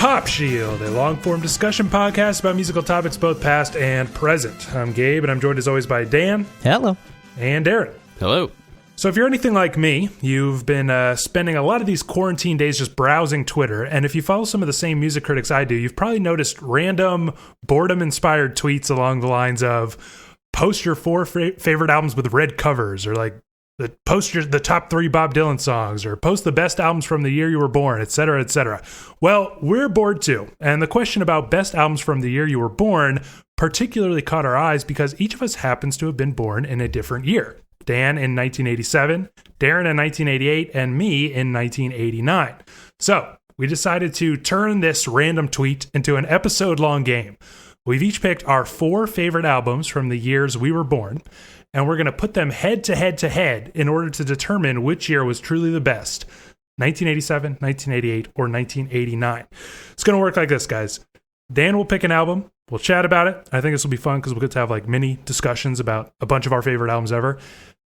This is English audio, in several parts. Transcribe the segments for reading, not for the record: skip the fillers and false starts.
Pop Shield, a long-form discussion podcast about musical topics both past and present. I'm Gabe, and I'm joined as always by Dan. Hello. And Darren. Hello. So if you're anything like me, you've been spending a lot of these quarantine days just browsing Twitter, and if you follow some of the same music critics I do, you've probably noticed random boredom-inspired tweets along the lines of, post your 4 favorite albums with red covers, or like, post the top 3 Bob Dylan songs, or post the best albums from the year you were born, etc., etc. Well, we're bored too, and the question about best albums from the year you were born particularly caught our eyes because each of us happens to have been born in a different year. Dan in 1987, Darren in 1988, and me in 1989. So we decided to turn this random tweet into an episode-long game. We've each picked our 4 favorite albums from the years we were born, and we're going to put them head to head to head in order to determine which year was truly the best, 1987, 1988, or 1989. It's going to work like this, guys. Dan will pick an album. We'll chat about it. I think this will be fun because we'll get to have like mini discussions about a bunch of our favorite albums ever.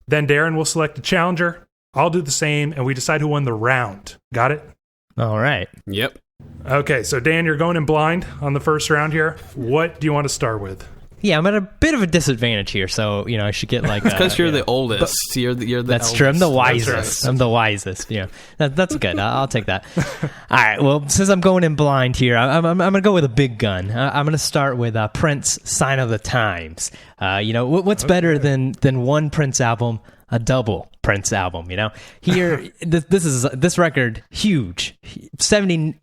Then Darren will select a challenger. I'll do the same, and we decide who won the round. Got it? All right. Yep. Okay, so Dan, you're going in blind on the first round here. What do you want to start with? Yeah, I'm at a bit of a disadvantage here, so I should get like. Because you're the oldest. You're the that's eldest. true. I'm the wisest. Right. I'm the wisest. Yeah, that's good. I'll take that. All right. Well, since I'm going in blind here, I'm gonna go with a big gun. I'm gonna start with Prince, "Sign of the Times." What's better than one Prince album? A double Prince album, Here, this record, huge,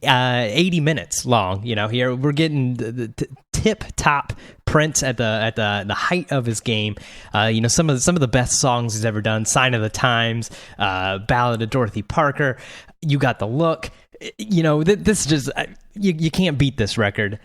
80 minutes long, Here we're getting the tip-top Prince at the height of his game. Some of the best songs he's ever done, "Sign of the Times," "Ballad of Dorothy Parker." You got the look. This just, you can't beat this record.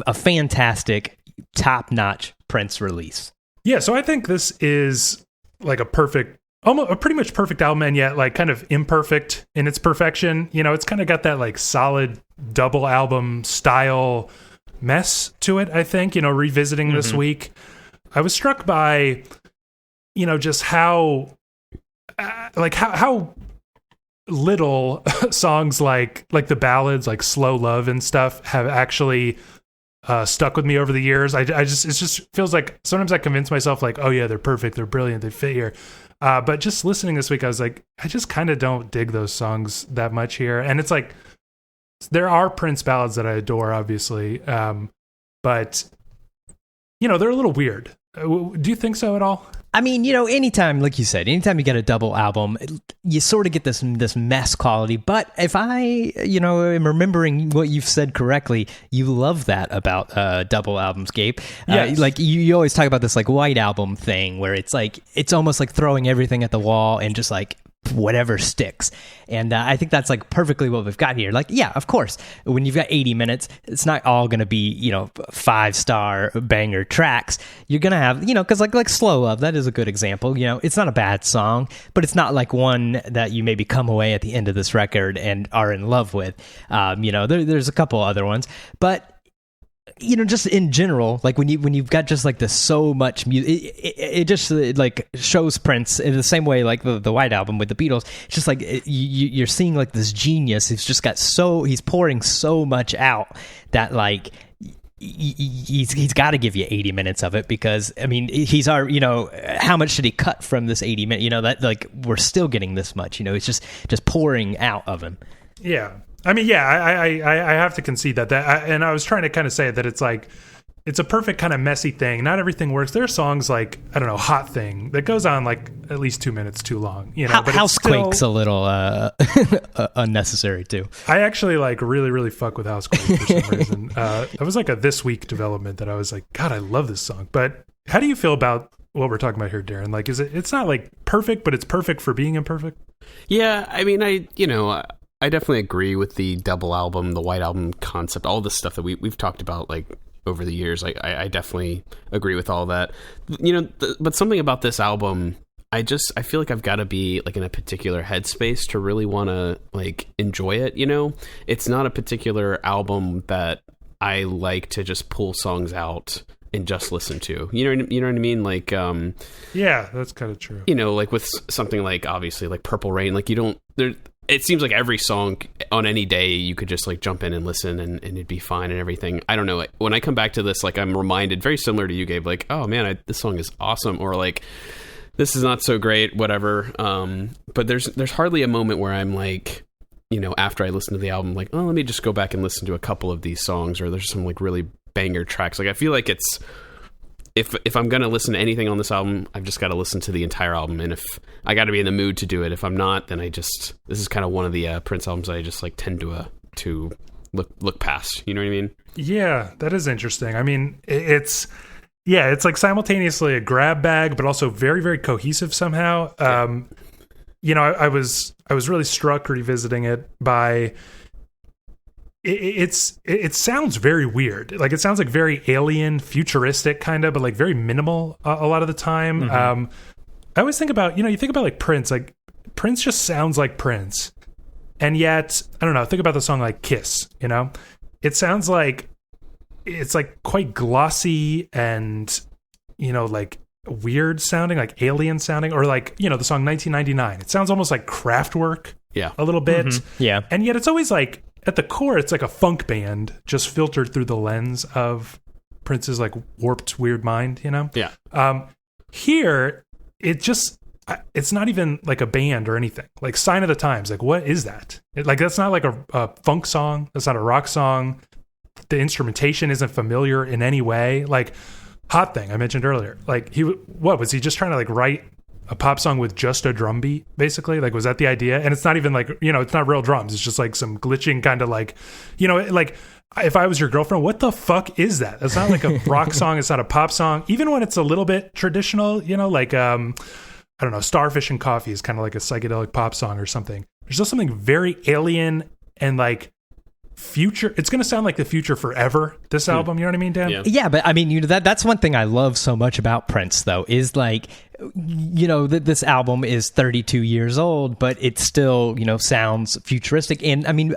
A fantastic, top-notch Prince release. Yeah, so I think this is like a pretty much perfect album, and yet like kind of imperfect in its perfection. It's kind of got that like solid double album style mess to it, I think. Revisiting this week, I was struck by just how little songs like the ballads, like "Slow Love" and stuff, have actually stuck with me over the years. It just feels like sometimes I convince myself like, oh yeah, they're perfect, they're brilliant, they fit here. But just listening this week, I was like, I just kind of don't dig those songs that much here. And it's like, there are Prince ballads that I adore, obviously. But they're a little weird. Do you think so at all? I mean, anytime, like you said, anytime you get a double album, you sort of get this mess quality. But if I, am remembering what you've said correctly, you love that about double albums, Gabe. Yes. Like you always talk about this like White Album thing where it's like, it's almost like throwing everything at the wall and just like whatever sticks. And I think that's like perfectly what we've got here. Like, yeah, of course, when you've got 80 minutes, it's not all going to be, 5-star banger tracks. You're going to have, because like "Slow Love," that is a good example. It's not a bad song, but it's not like one that you maybe come away at the end of this record and are in love with. There's a couple other ones, but just in general, like when you've got just like this so much music, it just like shows Prince in the same way like the White Album with the Beatles. It's just like you're seeing like this genius who's just got he's pouring so much out that like he's got to give you 80 minutes of it, because I mean he's our how much should he cut from this 80 minutes? That like we're still getting this much. It's just pouring out of him. Yeah. I mean, yeah, I have to concede that and I was trying to kind of say that it's like, it's a perfect kind of messy thing. Not everything works. There are songs like, I don't know, "Hot Thing" that goes on like at least 2 minutes too long. But Housequake's a little unnecessary too. I actually like really, really fuck with Housequake for some reason. That was like a this week development that I was like, God, I love this song. But how do you feel about what we're talking about here, Darren? Like, it's not like perfect, but it's perfect for being imperfect? Yeah, I mean, I definitely agree with the double album, the White Album concept, all the stuff that we've talked about like over the years. Like I definitely agree with all that. But something about this album, I feel like I've got to be like in a particular headspace to really want to like enjoy it. It's not a particular album that I like to just pull songs out and just listen to. You know what I mean? Like yeah, that's kind of true. Like with something like obviously like Purple Rain, like you don't it seems like every song on any day you could just like jump in and listen and it'd be fine and everything. I don't know. When I come back to this, like I'm reminded, very similar to you, Gabe, like, oh man, this song is awesome, or like, this is not so great, whatever. But there's hardly a moment where I'm like, you know, after I listen to the album, like, oh, let me just go back and listen to a couple of these songs, or there's some like really banger tracks. Like I feel like it's, if I'm going to listen to anything on this album, I've just got to listen to the entire album. And if I got to be in the mood to do it, if I'm not, then this is kind of one of the Prince albums that I just like tend to look past. You know what I mean? Yeah, that is interesting. I mean, it's like simultaneously a grab bag, but also very, very cohesive somehow. You know, I was really struck revisiting it by it sounds very weird. Like it sounds like very alien, futuristic kind of, but like very minimal a lot of the time. Mm-hmm. I always think about, you think about like Prince just sounds like Prince. And yet, I don't know, think about the song like Kiss, it sounds like it's like quite glossy and, like weird sounding, like alien sounding, or like, the song 1999. It sounds almost like Kraftwerk a little bit. Mm-hmm. Yeah. And yet it's always like, at the core, it's like a funk band just filtered through the lens of Prince's like warped, weird mind, Yeah. Here, it's not even like a band or anything. Like Sign of the Times, like what is that? That's not like a funk song. That's not a rock song. The instrumentation isn't familiar in any way. Like Hot Thing I mentioned earlier. Like was he just trying to like write a pop song with just a drum beat, basically? Like, was that the idea? And it's not even like, it's not real drums. It's just like some glitching kind of like, like if I was your girlfriend, what the fuck is that? It's not like a rock song. It's not a pop song. Even when it's a little bit traditional, like, I don't know, Starfish and Coffee is kind of like a psychedelic pop song or something. There's just something very alien and like future. It's going to sound like the future forever, this album. You know what I mean, Dan? Yeah, but I mean, that's one thing I love so much about Prince, though, is like, this album is 32 years old, but it still, sounds futuristic. And I mean,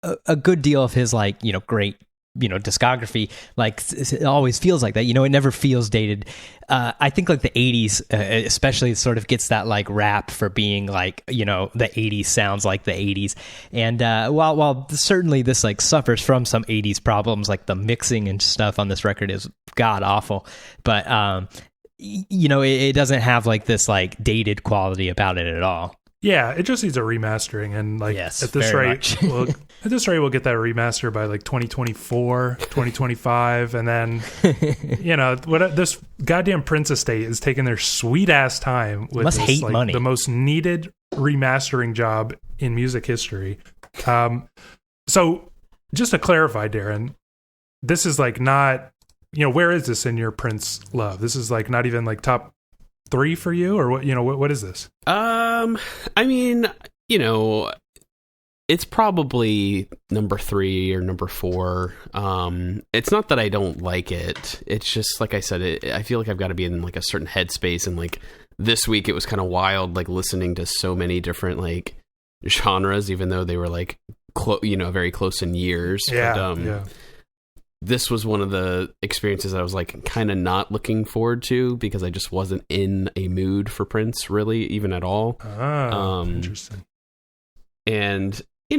a good deal of his like, great, discography, like it always feels like that, it never feels dated. I think like the 80s, especially sort of gets that like rap for being like, the 80s sounds like the 80s. And while certainly this like suffers from some 80s problems, like the mixing and stuff on this record is god awful, but it doesn't have like this like dated quality about it at all. Yeah, it just needs a remastering, and like yes, at this rate, we'll get that remaster by like 2024, 2025, and then this goddamn Prince estate is taking their sweet ass time with must this, hate like, money. The most needed remastering job in music history. So just to clarify, Darren, this is like not, where is this in your Prince love? This is like not even like top 3 for you, or what? What is this? I mean, it's probably number 3 or number 4. It's not that I don't like it. It's just like I said, I feel like I've got to be in like a certain headspace, and like this week it was kind of wild, like listening to so many different like genres, even though they were like very close in years. Yeah, but, this was one of the experiences I was like kind of not looking forward to, because I just wasn't in a mood for Prince really, even at all. Interesting. And I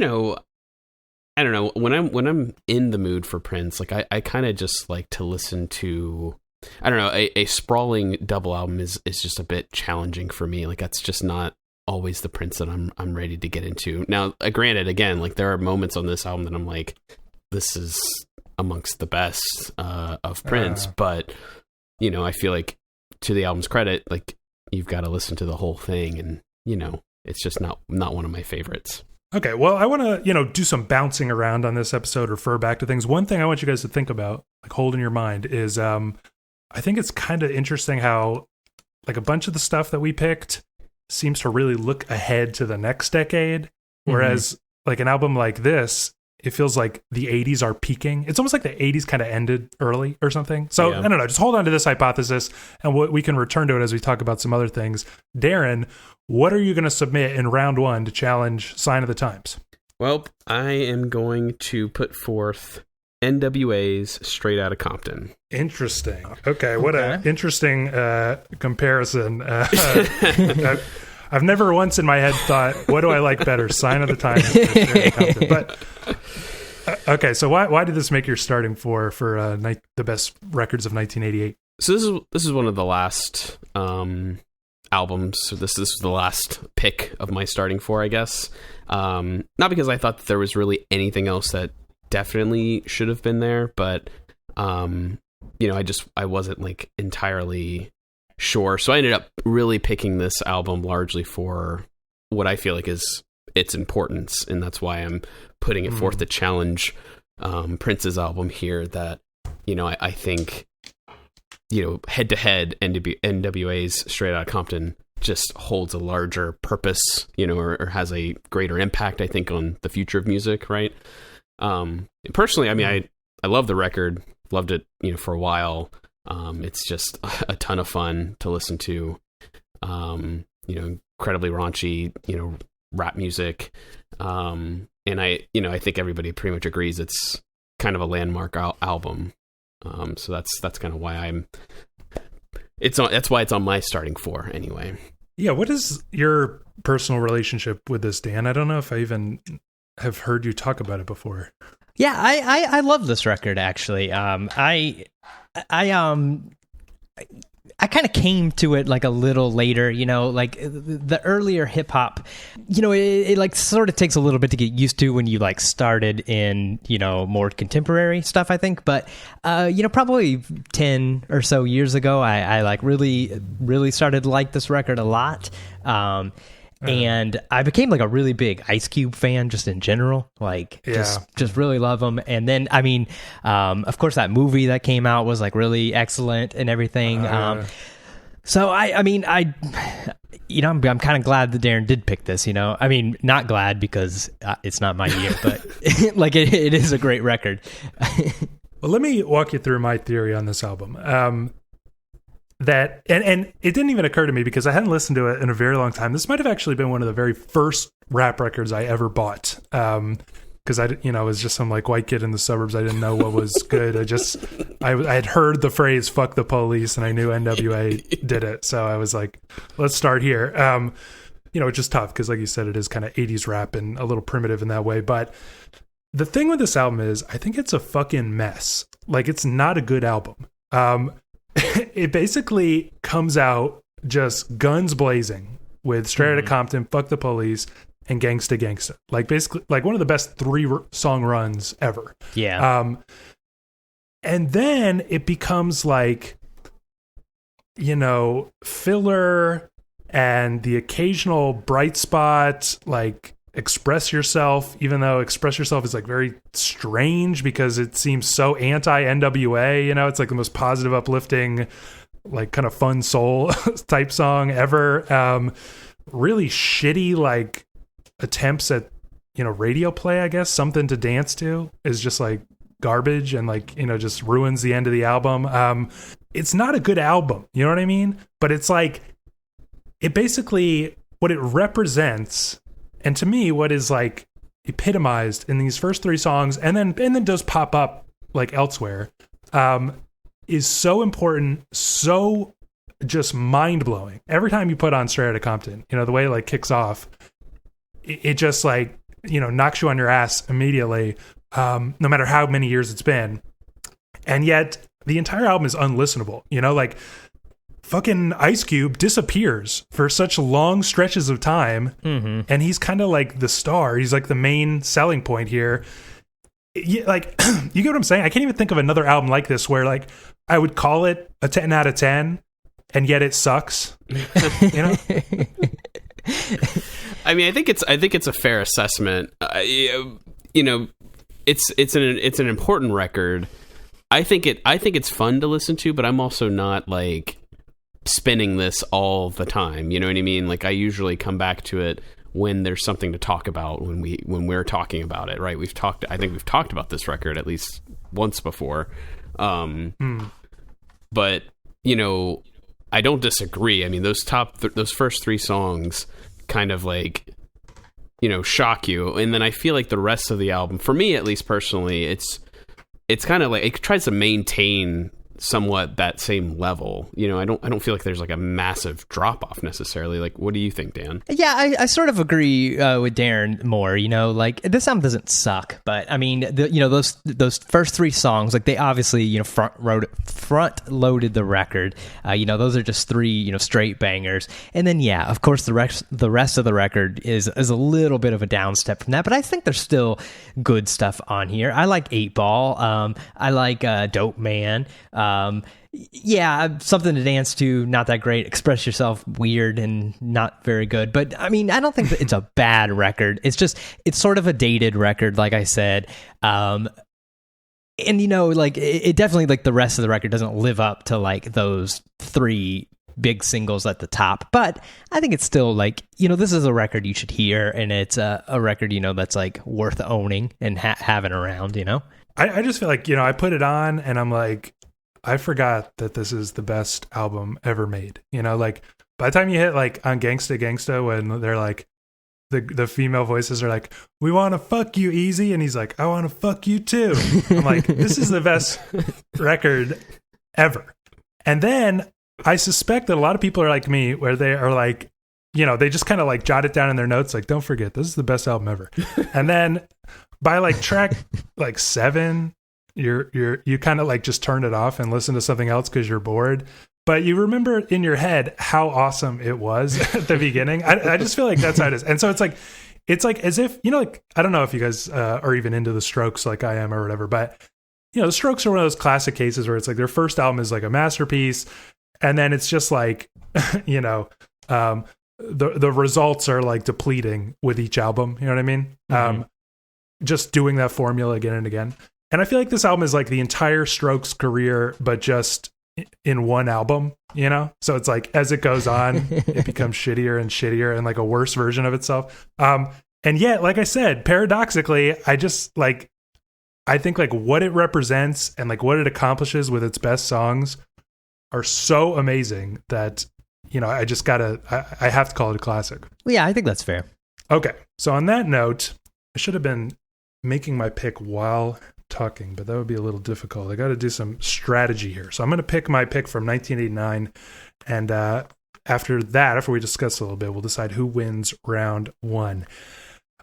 don't know, when I'm in the mood for Prince, like I kind of just like to listen to, I don't know, a sprawling double album is just a bit challenging for me. Like that's just not always the Prince that I'm ready to get into. Now, granted, again, like there are moments on this album that I'm like, this is amongst the best of Prince, but I feel like, to the album's credit, like you've got to listen to the whole thing, and it's just not one of my favorites. Okay, well, I want to do some bouncing around on this episode, refer back to things. One thing I want you guys to think about, like hold in your mind, is I think it's kind of interesting how like a bunch of the stuff that we picked seems to really look ahead to the next decade, whereas like an album like this, it feels like the 80s are peaking. It's almost like the 80s kind of ended early or something. So I don't know, just hold on to this hypothesis, and we can return to it as we talk about some other things. Darren, what are you going to submit in round 1 to challenge Sign of the Times? Well, I am going to put forth NWA's Straight Outta Compton. Interesting. Okay, what an interesting comparison. I've never once in my head thought, what do I like better, Sign of the Times or Straight Outta Compton? But okay, so why did this make your starting four for the best records of 1988? So this is one of the last albums. So this is the last pick of my starting four, I guess. Not because I thought that there was really anything else that definitely should have been there, but I wasn't like entirely sure. So I ended up really picking this album largely for what I feel like is its importance, and that's why I'm putting it forth to challenge Prince's album here. That I think head to head, NWA's Straight Outta Compton just holds a larger purpose, or has a greater impact, I think, on the future of music, right? Personally, I mean, I love the record, loved it, for a while. It's just a ton of fun to listen to. Incredibly raunchy, rap music. And I think everybody pretty much agrees it's kind of a landmark album. So that's kind of why that's why it's on my starting four anyway. Yeah. What is your personal relationship with this, Dan? I don't know if I even have heard you talk about it before. Yeah, I love this record, actually. I kind of came to it like a little later, like the earlier hip hop, it like sort of takes a little bit to get used to when you like started in, more contemporary stuff, I think. But, probably 10 or so years ago, I like really, really started to like this record a lot. And I became like a really big Ice Cube fan just in general, like just really love him. And then, I mean, of course that movie that came out was like really excellent and everything. So I'm kind of glad that Darren did pick this, I mean, not glad because it's not my year, but like it is a great record. Well, let me walk you through my theory on this album. That and it didn't even occur to me because I hadn't listened to it in a very long time. This might have actually been one of the very first rap records I ever bought. Because I was just some like white kid in the suburbs. I didn't know what was good. I had heard the phrase "fuck the police" and I knew NWA did it. So I was like, let's start here. It's just tough because, like you said, it is kind of 80s rap and a little primitive in that way. But the thing with this album is, I think it's a fucking mess. Like, it's not a good album. It basically comes out just guns blazing with Straight Outta Compton, Fuck the Police, and Gangsta Gangsta. Like, basically, like one of the best 3-song runs ever. Yeah. And then it becomes like, filler and the occasional bright spot, like Express Yourself, even though Express Yourself is like very strange because it seems so anti-NWA, it's like the most positive, uplifting, like kind of fun soul type song ever. Really shitty, like attempts at, radio play, I guess. Something to Dance To is just like garbage and like, just ruins the end of the album. It's not a good album, you know what I mean? But it's like, it basically, what it represents, and to me, what is like epitomized in these first 3 songs, and then does pop up like elsewhere, is so important, so just mind blowing. Every time you put on Straight Outta Compton, the way it like kicks off, it just like knocks you on your ass immediately, no matter how many years it's been, and yet the entire album is unlistenable. Like, fucking Ice Cube disappears for such long stretches of time, and he's kind of like the star. He's like the main selling point here. Like, you get what I'm saying? I can't even think of another album like this where like I would call it a 10 out of 10, and yet it sucks. I mean, I think it's a fair assessment. It's an important record. I think it's fun to listen to, but I'm also not like spinning this all the time, you know what I mean? Like, I usually come back to it when there's something to talk about, when we're talking about it, right? I think we've talked about this record at least once before. But I don't disagree. I mean, those first 3 songs kind of like, shock you, and then I feel like the rest of the album, for me at least personally, it's kind of like it tries to maintain somewhat that same level. You know, I don't feel like there's like a massive drop off necessarily. Like, what do you think, Dan? Yeah, I sort of agree with Darren more. You know, like this album doesn't suck, but I mean, those first three songs, like they obviously front loaded the record. Those are just three straight bangers, and then yeah, of course the rest of the record is a little bit of a down step from that, but I think there's still good stuff on here. I like 8 Ball. I like Dope Man. Yeah, something to dance to, not that great. Express Yourself, weird and not very good. But I mean, I don't think that it's a bad record. It's sort of a dated record, like I said. And it definitely, like the rest of the record doesn't live up to like those 3 big singles at the top. But I think it's still like, this is a record you should hear, and it's a record, that's like worth owning and having around, I just feel like, I put it on and I'm like, I forgot that this is the best album ever made. Like by the time you hit like on Gangsta Gangsta, when they're like, the female voices are like, we want to fuck you easy. And he's like, I want to fuck you too. I'm like, this is the best record ever. And then I suspect that a lot of people are like me, where they are like, they just kind of like jot it down in their notes. Like, don't forget, this is the best album ever. And then by like track like 7, you kind of like just turn it off and listen to something else because you're bored, but you remember in your head how awesome it was at the beginning. I just feel like that's how it is. And so it's like as if, like, I don't know if you guys are even into the Strokes like I am or whatever, but the Strokes are one of those classic cases where it's like their first album is like a masterpiece, and then it's just like, the results are like depleting with each album. You know what I mean? Mm-hmm. Just doing that formula again and again. And I feel like this album is like the entire Strokes career, but just in one album, So it's like, as it goes on, it becomes shittier and shittier and like a worse version of itself. And yet, like I said, paradoxically, I think like what it represents and like what it accomplishes with its best songs are so amazing that, I have to call it a classic. Well, yeah, I think that's fair. Okay. So on that note, I should have been making my pick while talking, but that would be a little difficult. I got to do some strategy here. So I'm going to pick my pick from 1989, and after we discuss a little bit, we'll decide who wins round 1.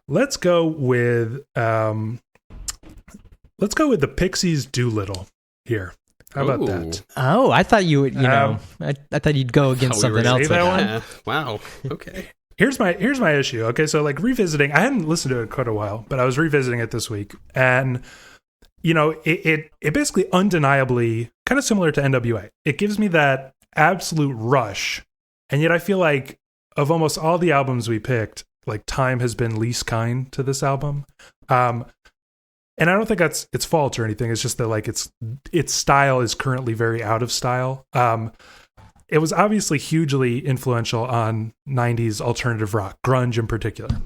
Let's go with the Pixies' Doolittle here. How about that? Oh, I thought you would, I thought you'd go against something else. Wow. Okay. Here's my issue. Okay, so like revisiting, I hadn't listened to it in quite a while, but I was revisiting it this week, and it basically undeniably kind of similar to NWA. It gives me that absolute rush, and yet I feel like of almost all the albums we picked, like Time has been least kind to this album. And I don't think that's its fault or anything. It's just that like its style is currently very out of style. It was obviously hugely influential on 90s alternative rock, grunge in particular,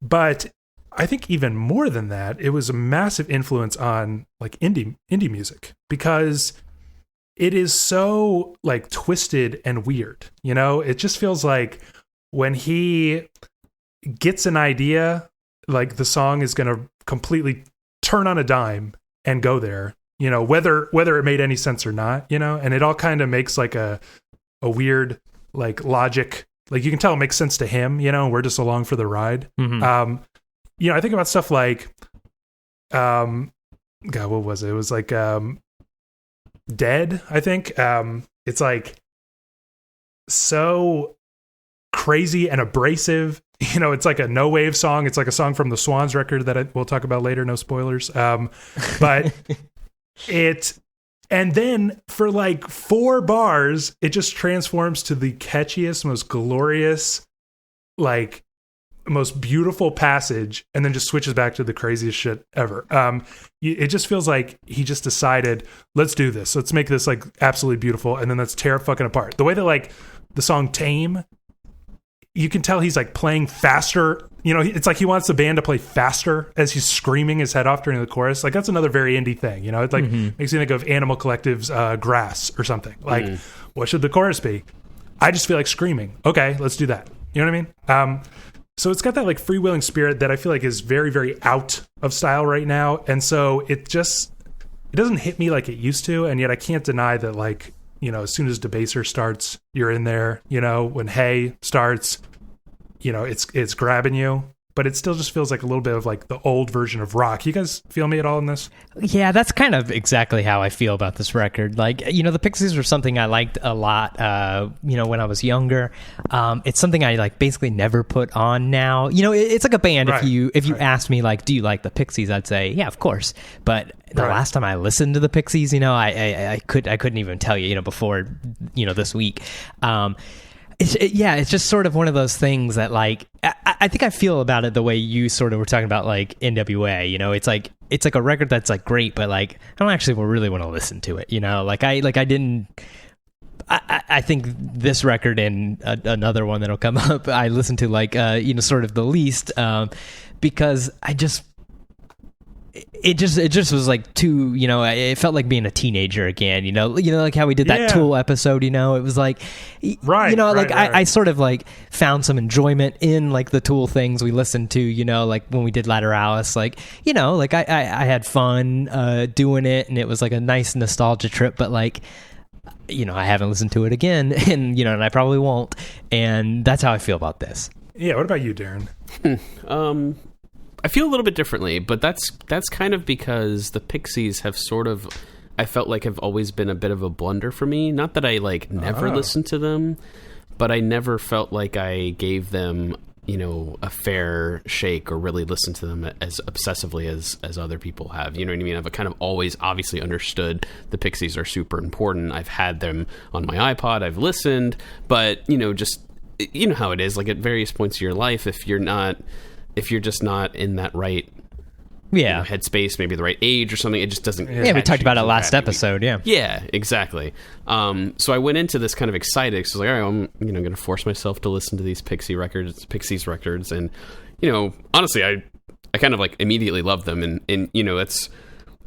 but I think even more than that, it was a massive influence on like indie music, because it is so like twisted and weird. It just feels like when he gets an idea, like the song is going to completely turn on a dime and go there, whether it made any sense or not, and it all kind of makes like a weird like logic, like you can tell it makes sense to him, we're just along for the ride. Mm-hmm. I think about stuff like, God, what was it? It was like Dead, I think. It's like so crazy and abrasive. It's like a no wave song. It's like a song from the Swans record that we'll talk about later. No spoilers. But and then for like 4 bars, it just transforms to the catchiest, most glorious, like most beautiful passage, and then just switches back to the craziest shit ever. It just feels like he just decided, let's do this. Let's make this like absolutely beautiful, and then let's tear it fucking apart. The way that like the song Tame, you can tell he's like playing faster. It's like he wants the band to play faster as he's screaming his head off during the chorus. Like that's another very indie thing. It like makes me think of Animal Collective's Grass or something. Like, what should the chorus be? I just feel like screaming. Okay, let's do that. You know what I mean? So it's got that like freewheeling spirit that I feel like is very, very out of style right now. And so it just, it doesn't hit me like it used to, and yet I can't deny that, like, you know, as soon as Debaser starts, you're in there. You know, when Hey starts, you know, it's grabbing you. But it still just feels like a little bit of like the old version of rock. You guys feel me at all in this? Yeah, that's kind of exactly how I feel about this record. Like, you know, the Pixies were something I liked a lot, you know, when I was younger. It's something I like basically never put on now. You know, it's like a band. Right. If you asked me like, do you like the Pixies? I'd say, yeah, of course. But the last time I listened to the Pixies, you know, I couldn't even tell you, you know, before, you know, this week. It's just sort of one of those things that, like, I think I feel about it the way you sort of were talking about, like, NWA. You know, it's like a record that's like great, but like I don't actually really want to listen to it. You know, I think this record and another one that'll come up, I listen to like you know, sort of the least, because it just was like too, you know, it felt like being a teenager again, you know, like how we did that Tool episode, you know, it was like, you know, like I sort of like found some enjoyment in like the Tool things we listened to, you know, like when we did Lateralis, like, you know, like I had fun doing it, and it was like a nice nostalgia trip, but like, you know, I haven't listened to it again, and, you know, and I probably won't, and that's how I feel about this. Yeah, what about you, Darren? I feel a little bit differently, but that's kind of because the Pixies have sort of, I felt like, have always been a bit of a blunder for me. Not that I like never listened to them, but I never felt like I gave them, you know, a fair shake or really listened to them as obsessively as other people have. You know what I mean? I've kind of always obviously understood the Pixies are super important. I've had them on my iPod. I've listened, but, you know, just, you know how it is. Like at various points of your life, if you're just not in that right headspace, maybe the right age or something, it just doesn't. Yeah, we talked about it last episode. Yeah, exactly. So I went into this kind of excited. So I was like, all right, I'm going to force myself to listen to these Pixies records, and, you know, honestly, I kind of like immediately loved them, and you know,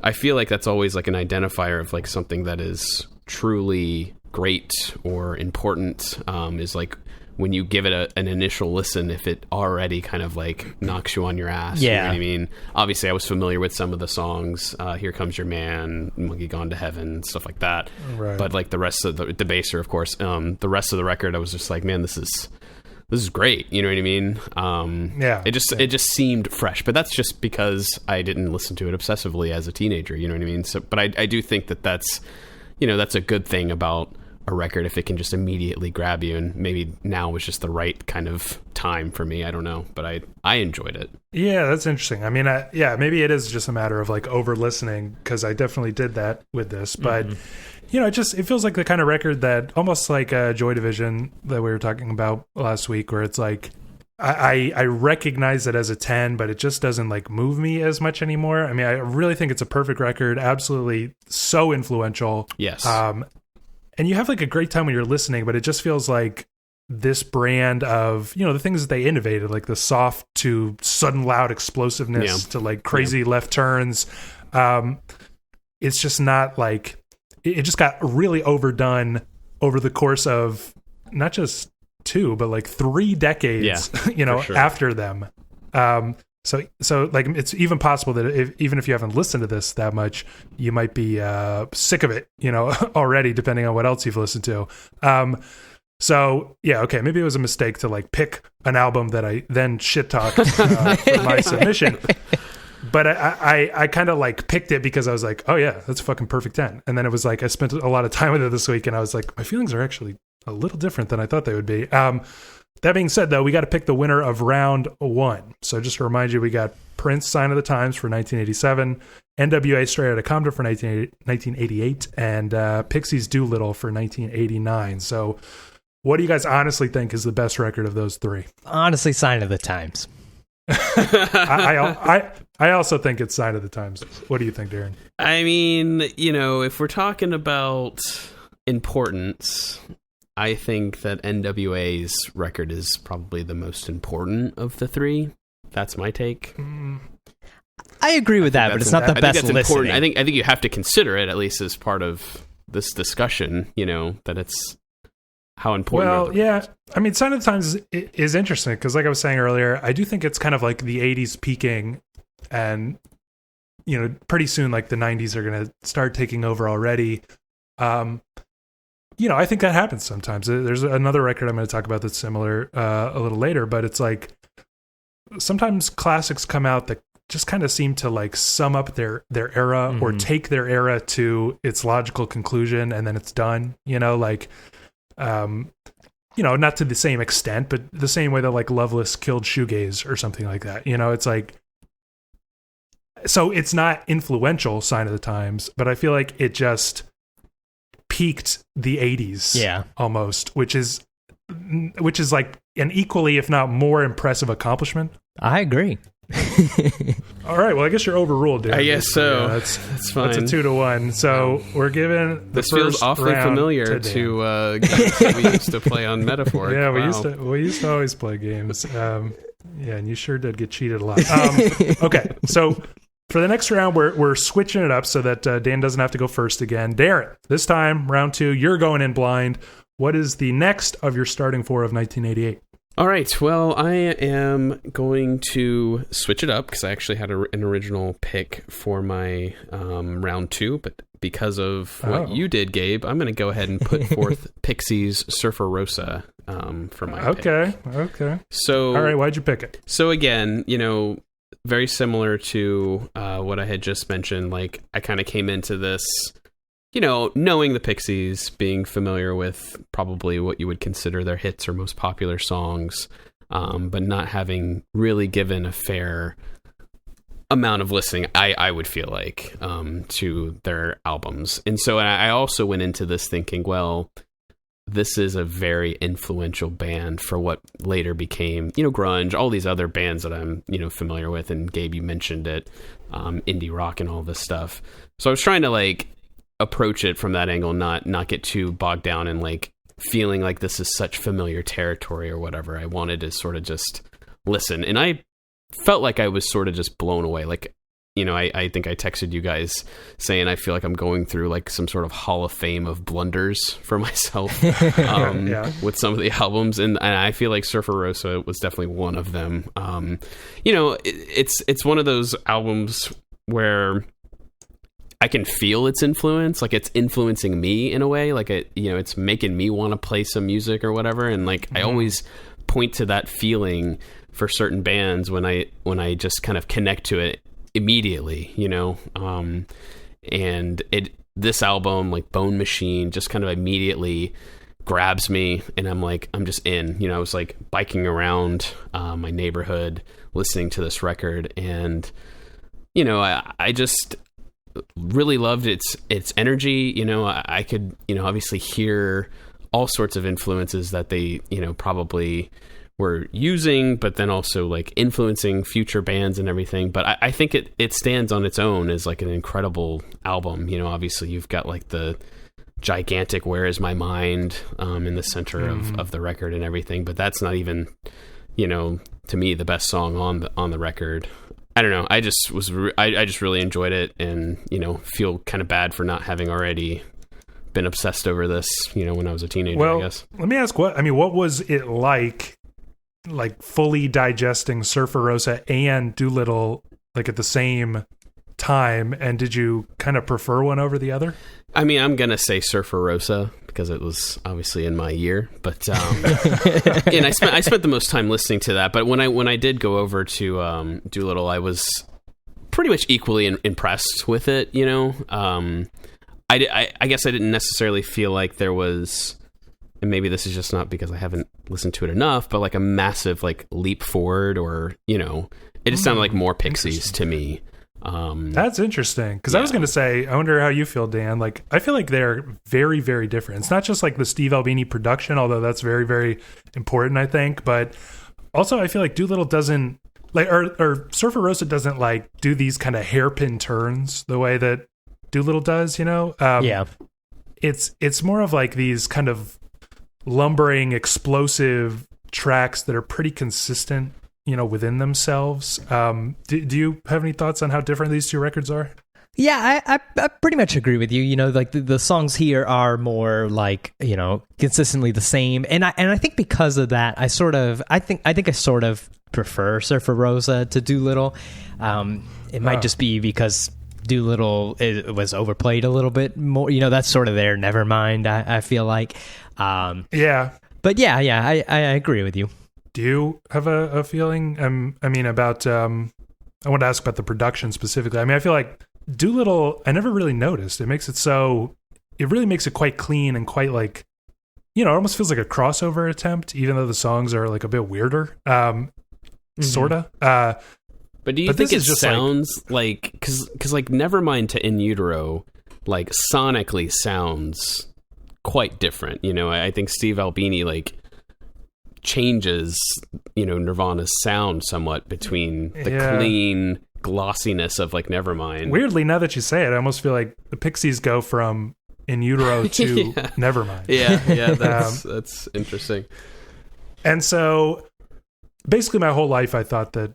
I feel like that's always like an identifier of like something that is truly great or important, is like when you give it an initial listen, if it already kind of like knocks you on your ass. Yeah. You know what I mean? Obviously I was familiar with some of the songs, Here Comes Your Man, Monkey Gone to Heaven, stuff like that. Right. But like the rest of the Baser, of course, the rest of the record, I was just like, man, this is great. You know what I mean? It just seemed fresh, but that's just because I didn't listen to it obsessively as a teenager. You know what I mean? So, but I do think that's, you know, that's a good thing about a record, if it can just immediately grab you, and maybe now was just the right kind of time for me. I don't know, but I enjoyed it. Yeah, that's interesting. I mean, maybe it is just a matter of like over listening, because I definitely did that with this, but you know, it feels like the kind of record that almost like Joy Division that we were talking about last week, where it's like I recognize it as a 10, but it just doesn't like move me as much anymore. I mean, I really think it's a perfect record, absolutely so influential. Yes. And you have like a great time when you're listening, but it just feels like this brand of, you know, the things that they innovated, like the soft to sudden loud explosiveness to like crazy left turns. It's just not like, it just got really overdone over the course of not just 2, but like 3 decades, you know, after them. So like, it's even possible that even if you haven't listened to this that much, you might be sick of it, you know, already, depending on what else you've listened to. So yeah, okay, maybe it was a mistake to like pick an album that I then shit talked for my submission. But I kind of like picked it because I was like, oh yeah, that's a fucking perfect 10. And then it was like, I spent a lot of time with it this week, and I was like, my feelings are actually a little different than I thought they would be. That being said, though, we got to pick the winner of round 1. So just to remind you, we got Prince, Sign of the Times for 1987, NWA, Straight Outta Compton for 1988, and Pixies, Doolittle for 1989. So what do you guys honestly think is the best record of those 3? Honestly, Sign of the Times. I also think it's Sign of the Times. What do you think, Darren? I mean, you know, if we're talking about importance, I think that NWA's record is probably the most important of the 3. That's my take. I agree with that, but it's not the best listening. I think you have to consider it, at least as part of this discussion, you know, that it's how important. Well, yeah. I mean, Sign of the Times is interesting because, like I was saying earlier, I do think it's kind of like the 80s peaking, and pretty soon, like the 90s are going to start taking over already. I think that happens sometimes. There's another record I'm going to talk about that's similar a little later, but it's like sometimes classics come out that just kind of seem to like sum up their era or take their era to its logical conclusion, and then it's done, not to the same extent, but the same way that like Loveless killed shoegaze or something like that. It's like, so it's not influential, Sign of the Times, but I feel like it just peaked the 80s almost, which is like an equally, if not more impressive accomplishment. I agree. All right, well, I guess you're overruled, dude. I guess so. Yeah, that's fine. That's a 2-1. So we're giving this feels awfully familiar to games that we used to play on Metaphor. Yeah, we used to always play games. And you sure did get cheated a lot. Okay, so for the next round, we're switching it up so that Dan doesn't have to go first again. Darren, this time, round 2, you're going in blind. What is the next of your starting 4 of 1988? All right, well, I am going to switch it up because I actually had an original pick for my round 2, but because of what you did, Gabe, I'm going to go ahead and put forth Pixies' Surfer Rosa for my pick. Okay. So, all right, why'd you pick it? So again, very similar to what I had just mentioned, like I kind of came into this, knowing the Pixies, being familiar with probably what you would consider their hits or most popular songs, but not having really given a fair amount of listening, I would feel like, to their albums. And so I also went into this thinking, well, this is a very influential band for what later became, grunge, all these other bands that I'm, familiar with. And Gabe, you mentioned it, indie rock and all this stuff. So I was trying to like approach it from that angle, not get too bogged down in like feeling like this is such familiar territory or whatever. I wanted to sort of just listen. And I felt like I was sort of just blown away. Like, I think I texted you guys saying I feel like I'm going through like some sort of Hall of Fame of blunders for myself with some of the albums, and I feel like Surfer Rosa was definitely one of them. It's one of those albums where I can feel its influence, like it's influencing me in a way, like it's making me want to play some music or whatever, and like I always point to that feeling for certain bands when I just kind of connect to it immediately, and this album, like Bone Machine, just kind of immediately grabs me, and I'm just in. I was like biking around my neighborhood listening to this record, and I just really loved its energy. I could obviously hear all sorts of influences that they probably were using, but then also like influencing future bands and everything. But I think it stands on its own as like an incredible album. Obviously you've got like the gigantic "Where Is My Mind" in the center of the record and everything, but that's not even to me the best song on the record. I don't know. I just really enjoyed it, and feel kind of bad for not having already been obsessed over this when I was a teenager. Well, I guess. Let me ask, what was it like fully digesting Surfer Rosa and Doolittle like at the same time, and did you kind of prefer one over the other? I mean, I'm gonna say Surfer Rosa because it was obviously in my year, but and I spent the most time listening to that. But when I did go over to Doolittle, I was pretty much equally impressed with it. I guess I didn't necessarily feel like there was, and maybe this is just not because I haven't listened to it enough, but like a massive like leap forward, or it just sounded like more Pixies to me. That's interesting, because I was going to say, I wonder how you feel, Dan. Like, I feel like they're very, very different. It's not just like the Steve Albini production, although that's very, very important, I think. But also, I feel like Doolittle doesn't like, or Surfer Rosa doesn't like do these kind of hairpin turns the way that Doolittle does. It's more of like these kind of lumbering, explosive tracks that are pretty consistent within themselves. Do you have any thoughts on how different these two records are? Yeah, I pretty much agree with you. Like the songs here are more like, consistently the same. And I think because of that, I think I sort of prefer Surfer Rosa to Doolittle. It might just be because Doolittle was overplayed a little bit more. That's sort of there. Nevermind, I feel like. Yeah. But yeah, I agree with you. Do you have a feeling? About. I want to ask about the production specifically. I feel like Doolittle, I never really noticed. It makes it so. It really makes it quite clean and quite like, it almost feels like a crossover attempt, even though the songs are like a bit weirder. Sorta. But do you think it sounds like because like Nevermind to In Utero, like sonically sounds quite different? I think Steve Albini like changes Nirvana's sound somewhat between the clean glossiness of like Nevermind. Weirdly, now that you say it, I almost feel like the Pixies go from In Utero to Nevermind. Yeah, that's interesting. And so basically my whole life I thought that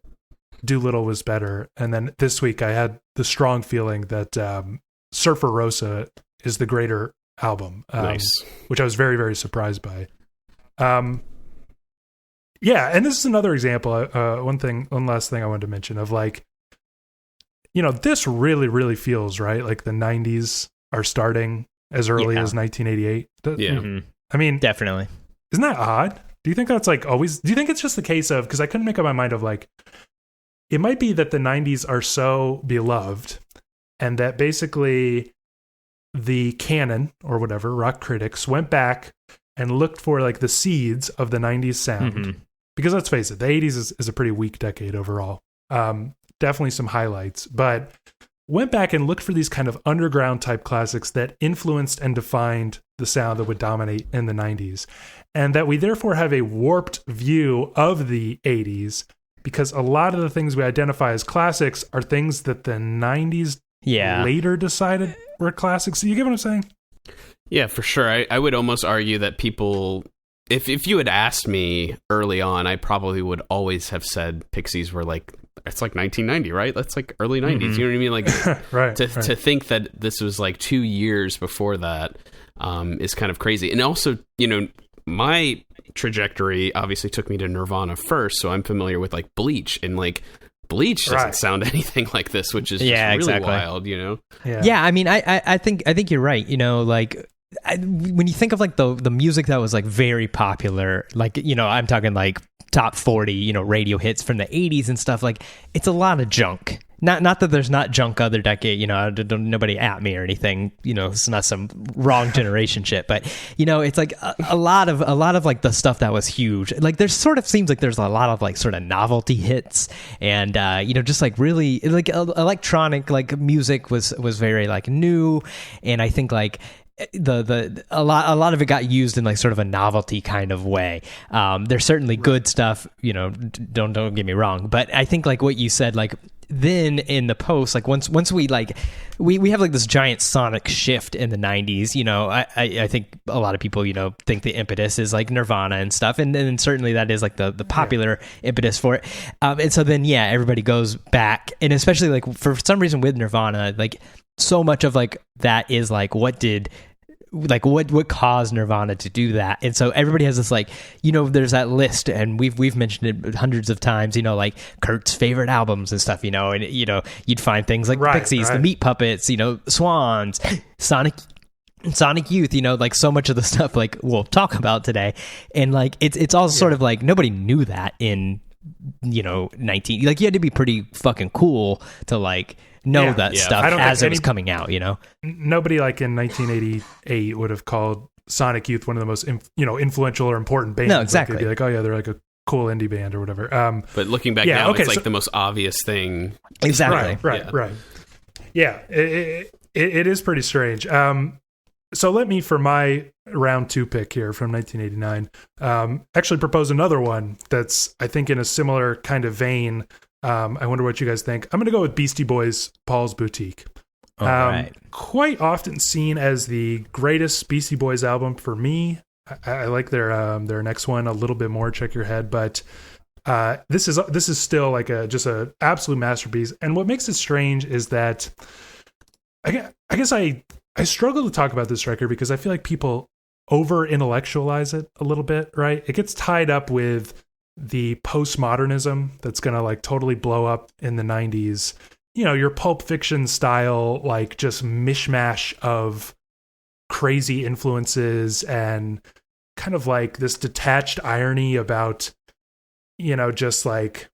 Doolittle was better, and then this week I had the strong feeling that Surfer Rosa is the greater album. Nice. Which I was very, very surprised by. Yeah, and this is another example. One last thing I wanted to mention of like, this really, really feels right. Like the 90s are starting as early as 1988. Yeah. Definitely. Isn't that odd? Do you think that's like always? Do you think it's just the case of, because I couldn't make up my mind of like, it might be that the 90s are so beloved and that basically the canon or whatever, rock critics, went back and looked for like the seeds of the 90s sound. Mm-hmm. Because let's face it, the 80s is a pretty weak decade overall. Definitely some highlights, but went back and looked for these kind of underground type classics that influenced and defined the sound that would dominate in the 90s. And that we therefore have a warped view of the 80s because a lot of the things we identify as classics are things that the 90s later decided were classics. You get what I'm saying? Yeah, for sure. I would almost argue that people, if you had asked me early on, I probably would always have said Pixies were like, it's like 1990, right? That's like early 90s. Mm-hmm. You know what I mean? Like right. To think that this was like 2 years before that is kind of crazy. And also, my trajectory obviously took me to Nirvana first, so I'm familiar with like Bleach, and like Bleach doesn't sound anything like this, which is just really wild, Yeah, I think you're right. When you think of like the music that was like very popular, like I'm talking like top 40 radio hits from the 80s and stuff, like it's a lot of junk. Not that there's not junk other decade, nobody at me or anything, it's not some wrong generation shit, but it's like a lot of like the stuff that was huge. Like there's sort of seems like there's a lot of like sort of novelty hits and just like really like electronic like music was very like new, and I think like a lot of it got used in like sort of a novelty kind of way. There's certainly good stuff, don't get me wrong, but I think like what you said, like then in the post, like once we like we have like this giant sonic shift in the 90s, I think a lot of people think the impetus is like Nirvana and stuff, and certainly that is like the popular impetus for it, and so then everybody goes back, and especially like for some reason with Nirvana, like so much of like that is like what caused Nirvana to do that. And so everybody has this like, there's that list, and we've mentioned it hundreds of times, like Kurt's favorite albums and stuff, and you'd find things like Pixies, the Meat Puppets, Swans, Sonic Youth, like so much of the stuff like we'll talk about today. And like it's all sort of like nobody knew that in 19, like you had to be pretty fucking cool to like know that stuff as it was coming out, Nobody like in 1988 would have called Sonic Youth one of the most influential or important bands. No, exactly. Like, they'd be like, oh yeah, they're like a cool indie band or whatever. But looking back now, it's like the most obvious thing. Exactly. Right. Yeah, it is pretty strange. So let me, for my round 2 pick here from 1989, actually propose another one that's, I think, in a similar kind of vein. I wonder what you guys think. I'm going to go with Beastie Boys' Paul's Boutique. Quite often seen as the greatest Beastie Boys album for me. I like their next one a little bit more, Check Your Head, but this is still like just a absolute masterpiece. And what makes it strange is that I guess I struggle to talk about this record because I feel like people over intellectualize it a little bit, right? It gets tied up with the postmodernism that's going to like totally blow up in the 90s. your Pulp Fiction style, like just mishmash of crazy influences and kind of like this detached irony about, just like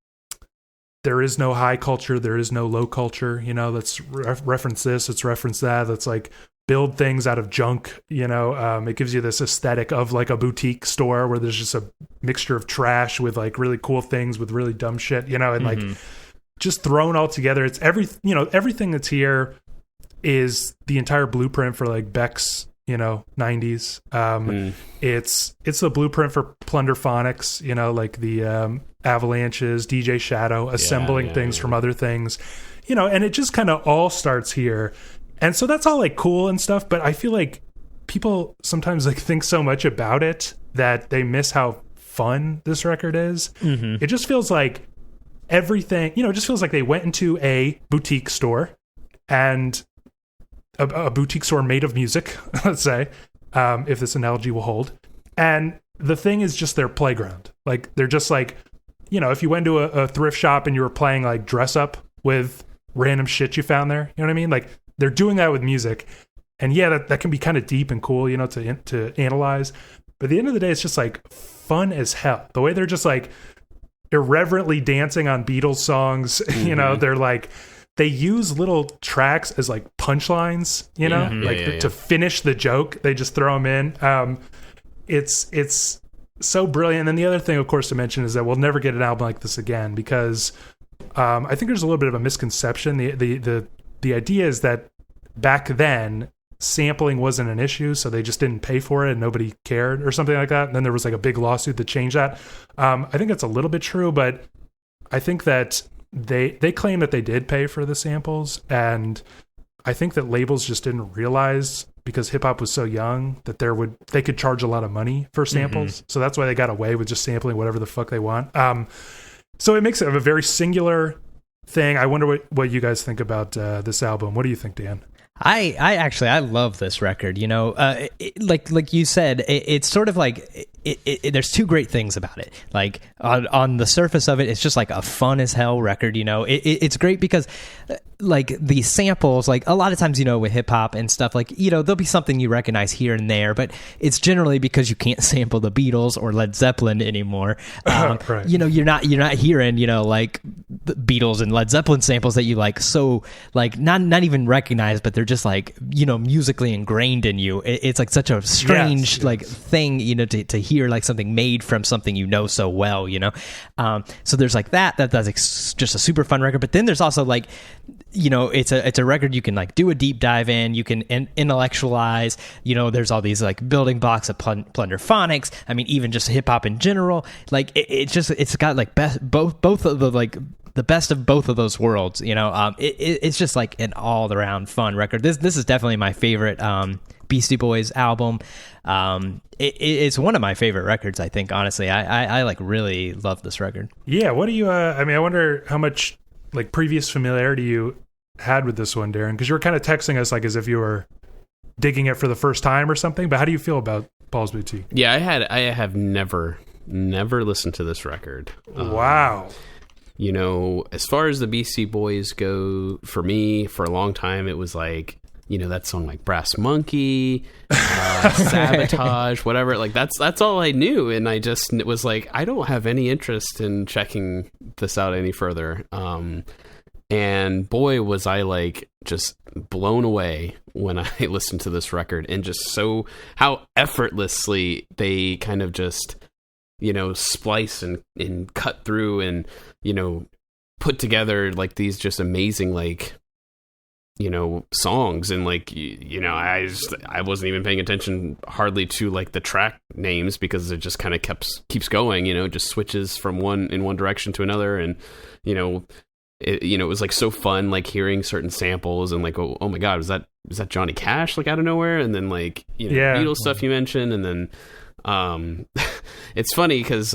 there is no high culture, there is no low culture, let's reference this, let's reference that, let's like build things out of junk, it gives you this aesthetic of like a boutique store where there's just a mixture of trash with like really cool things with really dumb shit, and like just thrown all together. It's everything that's here is the entire blueprint for like Beck's, 90s. It's the blueprint for Plunderphonics, like the Avalanches, DJ Shadow, assembling things from other things, and it just kind of all starts here. And so that's all like cool and stuff, but I feel like people sometimes like think so much about it that they miss how fun this record is. It just feels like everything, it just feels like they went into a boutique store, and a boutique store made of music, let's say, if this analogy will hold. And the thing is just their playground. Like, they're just like, if you went to a thrift shop and you were playing like dress up with random shit you found there, you know what I mean? Like, they're doing that with music. And yeah, that can be kind of deep and cool, to analyze. But at the end of the day, it's just like fun as hell. The way they're just like irreverently dancing on Beatles songs, they're like, they use little tracks as like punchlines, to finish the joke. They just throw them in. It's so brilliant. And then the other thing, of course, to mention is that we'll never get an album like this again, because I think there's a little bit of a misconception. The idea is that back then sampling wasn't an issue, so they just didn't pay for it and nobody cared or something like that. And then there was like a big lawsuit that changed that. I think that's a little bit true, but I think that they claim that they did pay for the samples, and I think that labels just didn't realize, because hip hop was so young, that they could charge a lot of money for samples. So that's why they got away with just sampling whatever the fuck they want. So it makes it a very singular thing. I wonder what you guys think about this album. What do you think, Dan? I love this record. Like you said, it's sort of like there's two great things about it. Like on the surface of it, it's just like a fun as hell record. It's great because like the samples, like a lot of times, with hip hop and stuff, like, there'll be something you recognize here and there, but it's generally because you can't sample the Beatles or Led Zeppelin anymore. Right. You're not hearing, like the Beatles and Led Zeppelin samples that you like, so like not even recognize, but they're just like, musically ingrained in you. It's like such a strange like thing, to hear like something made from something so well, so there's like that's like just a super fun record. But then there's also like, it's a record you can like do a deep dive in, you can intellectualize, there's all these like building blocks of Plunderphonics. I mean, even just hip hop in general, like it's got like both of the like the best of both of those worlds. It's just like an all around fun record. This is definitely my favorite Beastie Boys album. It's one of my favorite records, I think, honestly. I like really love this record. Yeah, what do you I wonder how much like previous familiarity you had with this one, Darren, because you were kind of texting us like as if you were digging it for the first time or something. But how do you feel about Paul's Boutique? Yeah, I have never listened to this record. Wow. As far as the Beastie Boys go, for me, for a long time, it was like, that song like Brass Monkey, Sabotage, whatever. Like that's all I knew, and it was like, I don't have any interest in checking this out any further. And boy, was I like just blown away when I listened to this record, and just so how effortlessly they kind of just splice and cut through and put together like these just amazing like songs. And like I wasn't even paying attention hardly to like the track names, because it just kind of keeps going, just switches from one direction to another. And it was like so fun, like hearing certain samples and like, oh my god, was that Johnny Cash like out of nowhere? And then like Beatles stuff you mentioned, and then it's funny because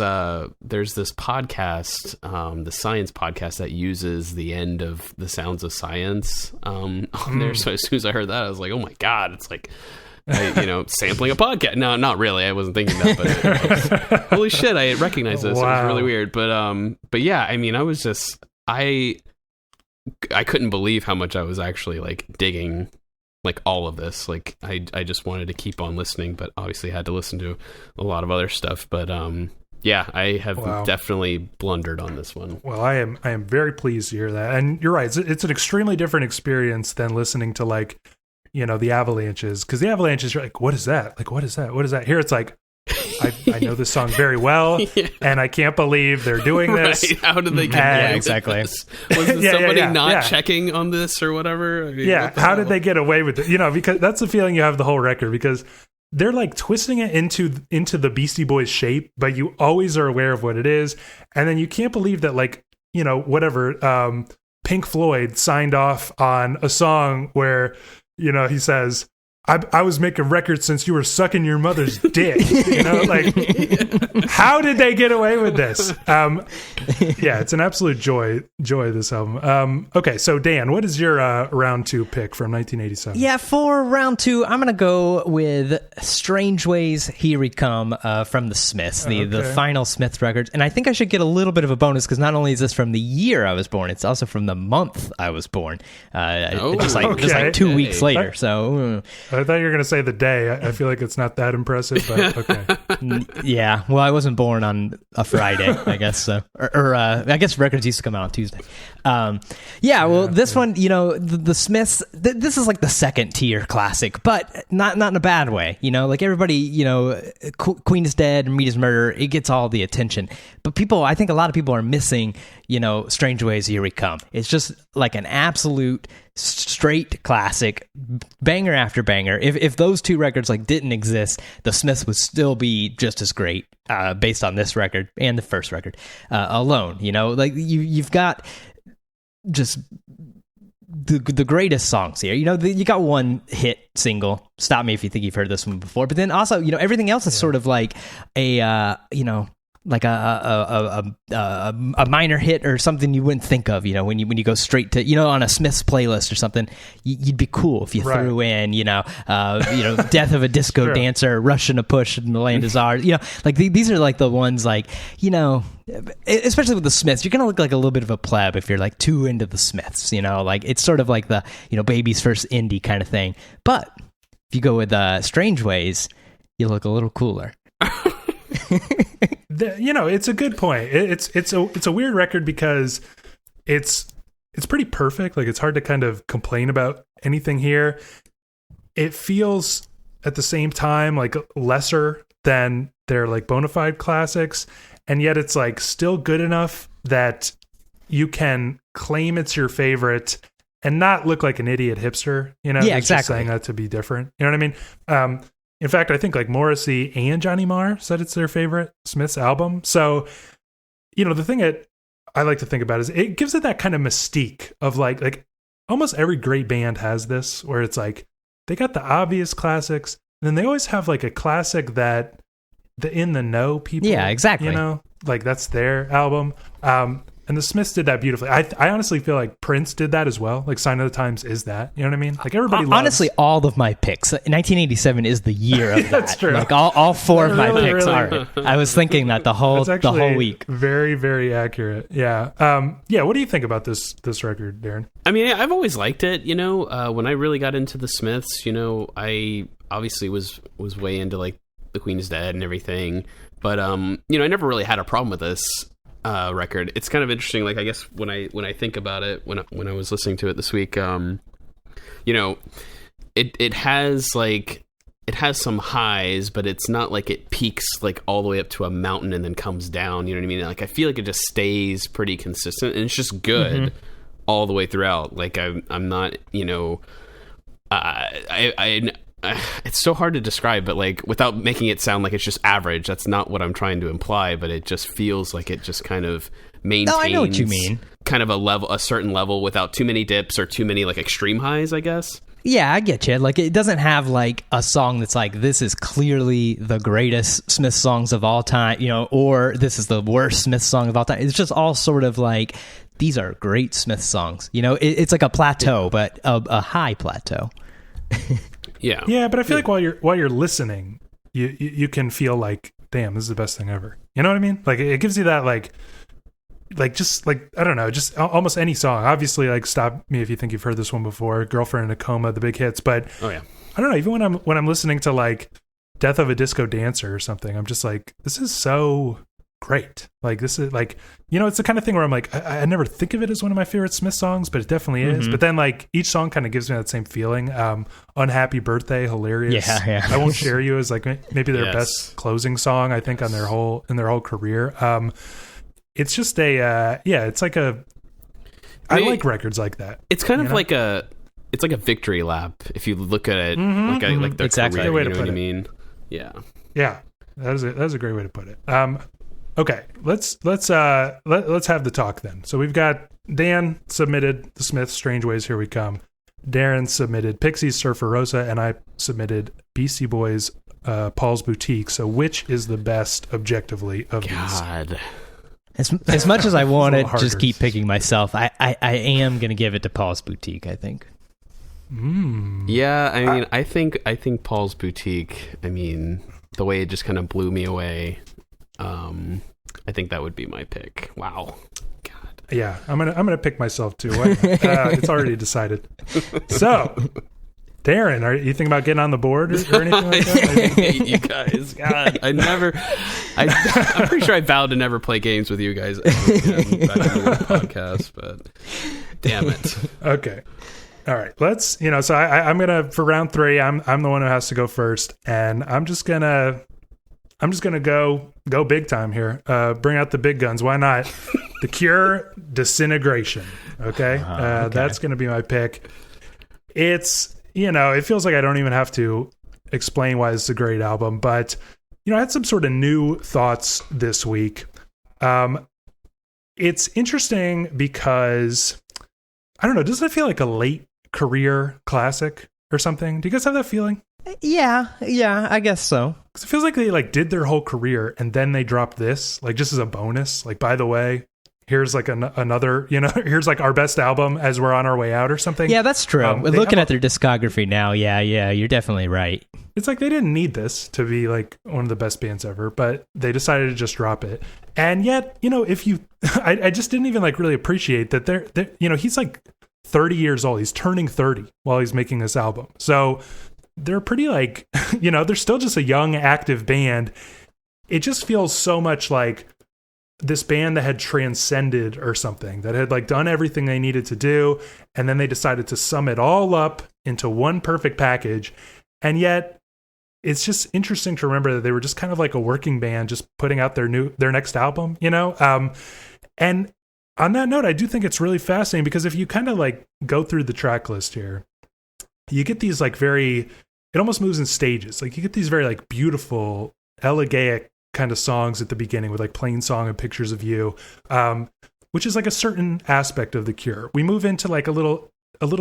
there's this podcast, the science podcast, that uses the end of The Sounds of Science on there. So as soon as I heard that, I was like, oh my god, it's like sampling a podcast. No, not really. I wasn't thinking that, but holy shit, I recognized this. Wow. It was really weird. But yeah, I mean, I couldn't believe how much I was actually like digging like all of this. Like I just wanted to keep on listening, but obviously had to listen to a lot of other stuff. But yeah, I have definitely blundered on this one. Well, I am very pleased to hear that. And you're right, it's an extremely different experience than listening to like, you know, the Avalanches, because the Avalanches, you're like, what is that? Like, what is that? What is that? Here it's like, I know this song very well, and I can't believe they're doing this. Right. How did they get away with exactly. this? Was somebody not checking on this or whatever? I mean, how did they get away with it? You know, because that's the feeling you have the whole record, because they're like twisting it into the Beastie Boys shape, but you always are aware of what it is, and then you can't believe that, like, you know, whatever, Pink Floyd signed off on a song where, you know, he says, I was making records since you were sucking your mother's dick. You know, like, how did they get away with this? Yeah, it's an absolute joy, this album. Okay, so Dan, what is your round 2 pick from 1987? Yeah, for round 2, I'm going to go with Strange Ways, Here We Come from the Smiths, the final Smiths records. And I think I should get a little bit of a bonus, because not only is this from the year I was born, it's also from the month I was born. Just like 2 weeks later. So I thought you were going to say the day. I feel like it's not that impressive, but okay. Yeah, well, I wasn't born on a Friday, I guess. So, or I guess records used to come out on Tuesday. This one, you know, the Smiths. This is like the second tier classic, but not in a bad way. You know, like everybody, you know, Queen is Dead, Rita's Murder, it gets all the attention. But I think a lot of people are missing, you know, Strange Ways, Here We Come. It's just like an absolute straight classic, banger after banger. If those two records like didn't exist, the Smiths would still be just as great based on this record and the first record alone. You know, like you've got just the greatest songs here. You know, you got one hit single, Stop Me If You Think You've Heard This One Before, but then also, you know, everything else is sort of like a you know, like a minor hit or something you wouldn't think of, you know, when you go straight to, you know, on a Smiths playlist or something, you'd be cool if you threw in, you know, Death of a Disco Dancer, Russian a Push, and The Land Is Ours. You know, like these are like the ones, like, you know, especially with the Smiths, you're gonna look like a little bit of a pleb if you're like too into the Smiths. You know, like it's sort of like the, you know, baby's first indie kind of thing. But if you go with Strange Ways, you look a little cooler. You know, it's a good point. It's a weird record because it's pretty perfect. Like, it's hard to kind of complain about anything here. It feels at the same time like lesser than their like bona fide classics, and yet it's like still good enough that you can claim it's your favorite and not look like an idiot hipster. You know, yeah, it's exactly. Just saying that to be different. You know what I mean? In fact, I think like Morrissey and Johnny Marr said it's their favorite Smiths album. So, you know, the thing that I like to think about is it gives it that kind of mystique of like almost every great band has this, where it's like they got the obvious classics, and then they always have like a classic that the in the know people, yeah, exactly, you know, like that's their album. And the Smiths did that beautifully. I honestly feel like Prince did that as well. Like Sign of the Times is that. You know what I mean? Like everybody loves... Honestly, all of my picks. 1987 is the year of that. That's true. Like all four of my picks are. I was thinking that the whole week. Very, very accurate. Yeah. Yeah. What do you think about this record, Darren? I mean, I've always liked it. You know, when I really got into the Smiths, you know, I obviously was way into like The Queen is Dead and everything. But, you know, I never really had a problem with this record. It's kind of interesting. Like, I guess when I think about it, when I was listening to it this week, you know, it has some highs, but it's not like it peaks like all the way up to a mountain and then comes down. You know what I mean? Like, I feel like it just stays pretty consistent, and it's just good all the way throughout. Like, I'm not, you know, it's so hard to describe, but like without making it sound like it's just average, that's not what I'm trying to imply, but it just feels like it just kind of maintains I know what you mean. Kind of a certain level without too many dips or too many like extreme highs, I guess. Yeah, I get you. Like, it doesn't have like a song that's like, this is clearly the greatest Smith songs of all time, you know, or this is the worst Smith song of all time. It's just all sort of like, these are great Smith songs. You know, it's like a plateau, but a high plateau. Yeah, but I feel like while you're listening, you can feel like, damn, this is the best thing ever. You know what I mean? Like, it gives you that like just like, I don't know, just almost any song. Obviously, like, stop me if you think you've heard this one before, Girlfriend in a Coma, the big hits. But I don't know, even when I'm listening to like Death of a Disco Dancer or something, I'm just like, this is so great. Like, this is like, it's the kind of thing where I'm like, I never think of it as one of my favorite Smith songs, but it definitely is. But then like each song kind of gives me that same feeling. Unhappy Birthday, hilarious. Yeah. I Won't Share You is like maybe their best closing song, I think, on their whole career. It's just it's like I like records like that. It's kind of like a victory lap if you look at it like their exactly career, way you to know put what I it. mean? Yeah. Yeah. That is a great way to put it. Okay, let's have the talk then. So we've got Dan submitted The Smiths' Strange Ways, Here We Come. Darren submitted Pixies' Surfer Rosa, and I submitted Beastie Boys' Paul's Boutique. So which is the best objectively of these? As much as I want to just harder. keep picking myself, I am going to give it to Paul's Boutique, I think. Yeah, I mean, I think Paul's Boutique, I mean, the way it just kind of blew me away, I think that would be my pick. Wow. God. Yeah, I'm gonna pick myself too. It's already decided. So, Darren, are you thinking about getting on the board or anything like that? I hate you guys. God, I'm pretty sure I vowed to never play games with you guys ever again back in the podcast, but damn it. Okay. All right. Let's, so I'm gonna, for round 3, I'm the one who has to go first, and I'm just gonna go big time here. Bring out the big guns. Why not? The Cure, Disintegration. Okay. That's gonna be my pick. It's, it feels like I don't even have to explain why this is a great album, but I had some sort of new thoughts this week. It's interesting because I don't know, doesn't it feel like a late career classic or something? Do you guys have that feeling? Yeah, I guess so. Because it feels like they like did their whole career and then they dropped this, like, just as a bonus. Like, by the way, here's like another, here's like our best album as we're on our way out or something. Yeah, that's true. Looking at their discography now, yeah, you're definitely right. It's like they didn't need this to be like one of the best bands ever, but they decided to just drop it. And yet, if you, I just didn't even like really appreciate that they're he's like 30 years old. He's turning 30 while he's making this album. So they're pretty like, they're still just a young, active band. It just feels so much like this band that had transcended or something, that had like done everything they needed to do. And then they decided to sum it all up into one perfect package. And yet it's just interesting to remember that they were just kind of like a working band, just putting out their next album, and on that note, I do think it's really fascinating because if you kind of like go through the track list here, you get these like it almost moves in stages. Like you get these very like beautiful, elegiac kind of songs at the beginning with like Plain Song and Pictures of You, which is like a certain aspect of the Cure. We move into like a little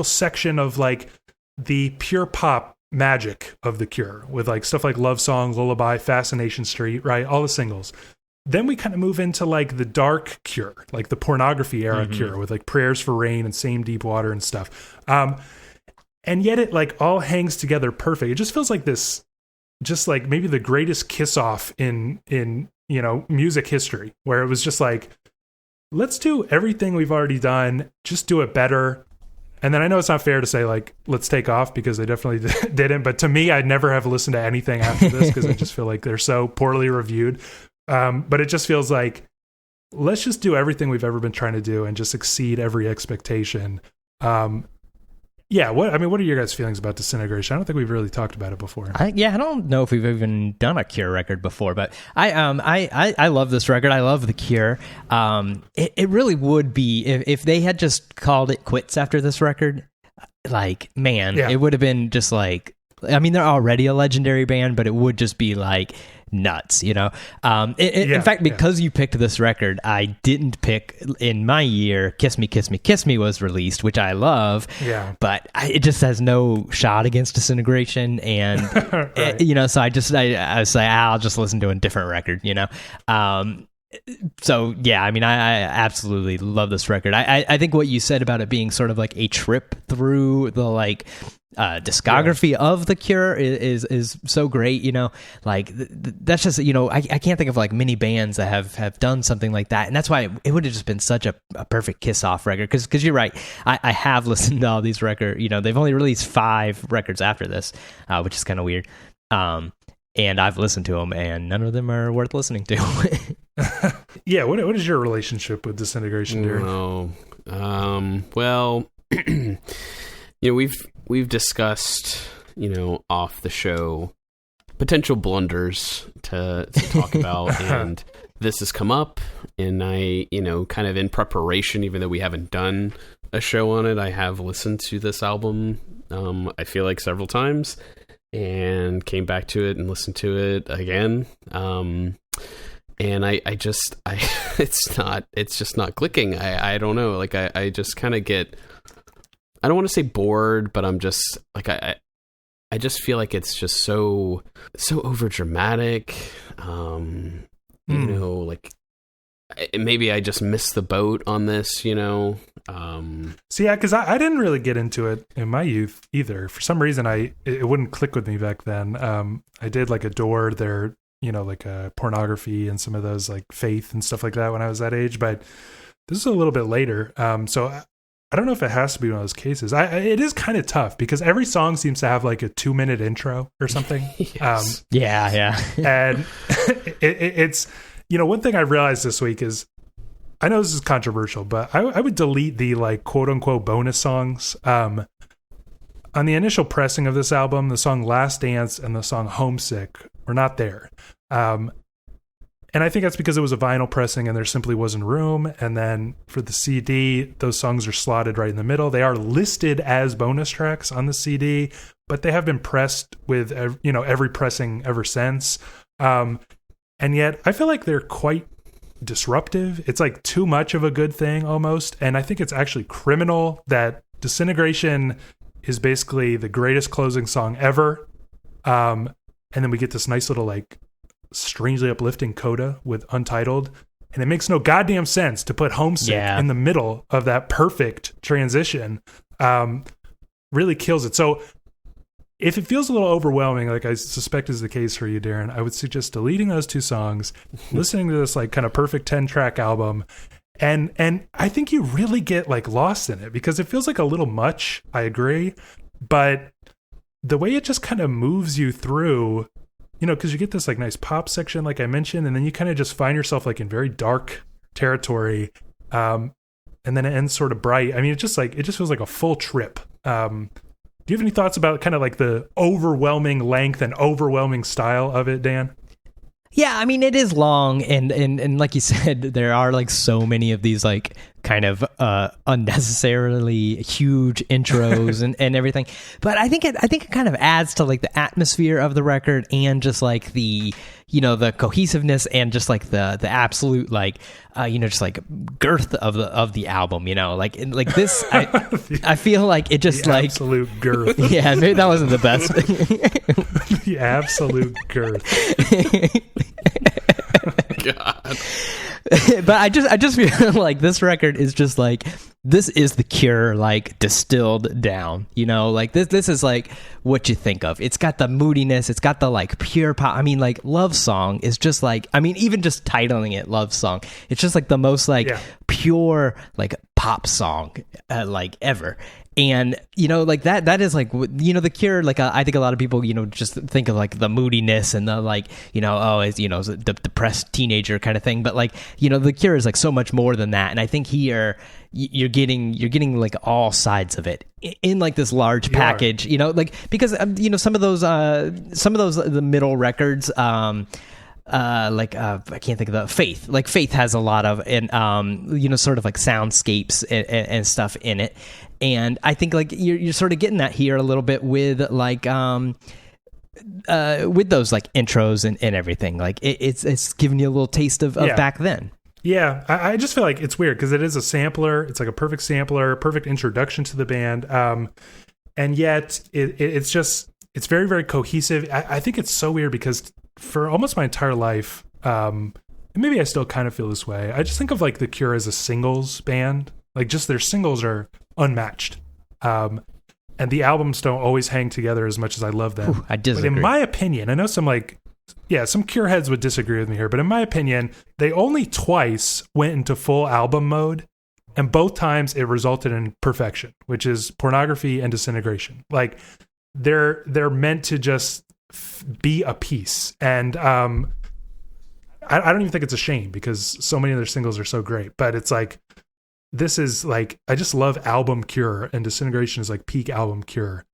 section of like the pure pop magic of the Cure with like stuff like Love Song, Lullaby, Fascination Street, right? All the singles. Then we kind of move into like the dark Cure, like the pornography era Cure with like Prayers for Rain and Same Deep Water and stuff. And yet it like all hangs together perfect. It just feels like this, just like maybe the greatest kiss off in music history, where it was just like, let's do everything we've already done, just do it better. And then I know it's not fair to say like, let's take off, because they definitely didn't. But to me, I'd never have listened to anything after this because I just feel like they're so poorly reviewed. But it just feels like, let's just do everything we've ever been trying to do and just exceed every expectation. What are your guys' feelings about Disintegration? I don't think we've really talked about it before. I don't know if we've even done a Cure record before, but I love this record. I love the Cure. It really would be if they had just called it quits after this record. Like, man, It would have been just like, I mean, they're already a legendary band, but it would just be like nuts, In fact, because you picked this record, I didn't pick in my year. Kiss Me, Kiss Me, Kiss Me was released, which I love. Yeah, but it just has no shot against Disintegration, and right. So I was like, I'll just listen to a different record, So yeah, I mean, I absolutely love this record. I think what you said about it being sort of like a trip through the like discography of The Cure is so great. You know, like that's just, you know, I can't think of like many bands that have done something like that, and that's why it would have just been such a perfect kiss off record. Because you're right, I have listened to all these records. You know, they've only released 5 records after this, which is kind of weird. And I've listened to them, and none of them are worth listening to. Yeah, what is your relationship with Disintegration, Derek? Well, you know, we've discussed, you know, off the show potential blunders to talk about, and this has come up, and I, you know, kind of in preparation, even though we haven't done a show on it, I have listened to this album, I feel like several times, and came back to it and listened to it again. And I it's just not clicking. I don't know. Like I just kind of get, I don't want to say bored, but I'm just like, I just feel like it's just so over dramatic. You know, like maybe I just missed the boat on this, you know? So yeah, because I didn't really get into it in my youth either. For some reason, it wouldn't click with me back then. I did like adore their, you know, like pornography and some of those like Faith and stuff like that when I was that age. But this is a little bit later. So I don't know if it has to be one of those cases. It is kind of tough because every song seems to have like a 2-minute intro or something. Yes. Yeah. And it's, you know, one thing I realized this week is, I know this is controversial, but I would delete the like quote unquote bonus songs. On the initial pressing of this album, the song Last Dance and the song Homesick were not there. And I think that's because it was a vinyl pressing and there simply wasn't room. And then for the CD, those songs are slotted right in the middle. They are listed as bonus tracks on the CD, but they have been pressed with, you know, every pressing ever since. And yet I feel like they're quite disruptive. It's like too much of a good thing almost. And I think it's actually criminal that Disintegration is basically the greatest closing song ever. And then we get this nice little like strangely uplifting coda with Untitled. And it makes no goddamn sense to put Homesick in the middle of that perfect transition. Really kills it. So if it feels a little overwhelming, like I suspect is the case for you, Darren, I would suggest deleting those 2 songs, listening to this like kind of perfect 10-track album, and I think you really get like lost in it because it feels like a little much. I agree, but the way it just kind of moves you through, you know, because you get this like nice pop section, like I mentioned, and then you kind of just find yourself like in very dark territory, and then it ends sort of bright. I mean, it just feels like a full trip. Do you have any thoughts about kind of like the overwhelming length and overwhelming style of it, Dan? Yeah, I mean, it is long, and like you said, there are like so many of these like kind of unnecessarily huge intros and everything. But I think it kind of adds to like the atmosphere of the record and just like the, you know, the cohesiveness and just like the absolute like you know, just like girth of the album, you know, like this I feel like it just the like absolute girth. Yeah, maybe that wasn't the best. The absolute girth. God. But I just feel like this record is just like, this is The Cure like distilled down, you know, like this is like what you think of. It's got the moodiness, it's got the like pure pop. I mean, like Love Song is just like, I mean, even just titling it Love Song, it's just like the most like pure like pop song like ever. And, you know, like that is like, you know, The Cure, like I think a lot of people, you know, just think of like the moodiness and the like, you know, oh, it's, you know, the depressed teenager kind of thing. But like, you know, The Cure is like so much more than that. And I think here you're getting like all sides of it in like this large package, you know, like because, you know, some of those the middle records, I can't think of the Faith. Like Faith has a lot of, and you know, sort of like soundscapes and stuff in it. And I think like you're sort of getting that here a little bit with like with those like intros and everything. Like it's giving you a little taste of back then. Yeah, I just feel like it's weird because it is a sampler. It's like a perfect sampler, perfect introduction to the band, and yet it's very, very cohesive. I think it's so weird because for almost my entire life, and maybe I still kind of feel this way. I just think of like The Cure as a singles band. Like just their singles are unmatched. And the albums don't always hang together as much as I love them. Ooh, I disagree. But in my opinion, I know some Cure heads would disagree with me here, but in my opinion, they only twice went into full album mode, and both times it resulted in perfection, which is Pornography and Disintegration. Like they're meant to just be a piece, and I don't even think it's a shame because so many of their singles are so great. But it's like this is like I just love album Cure, and Disintegration is like peak album Cure.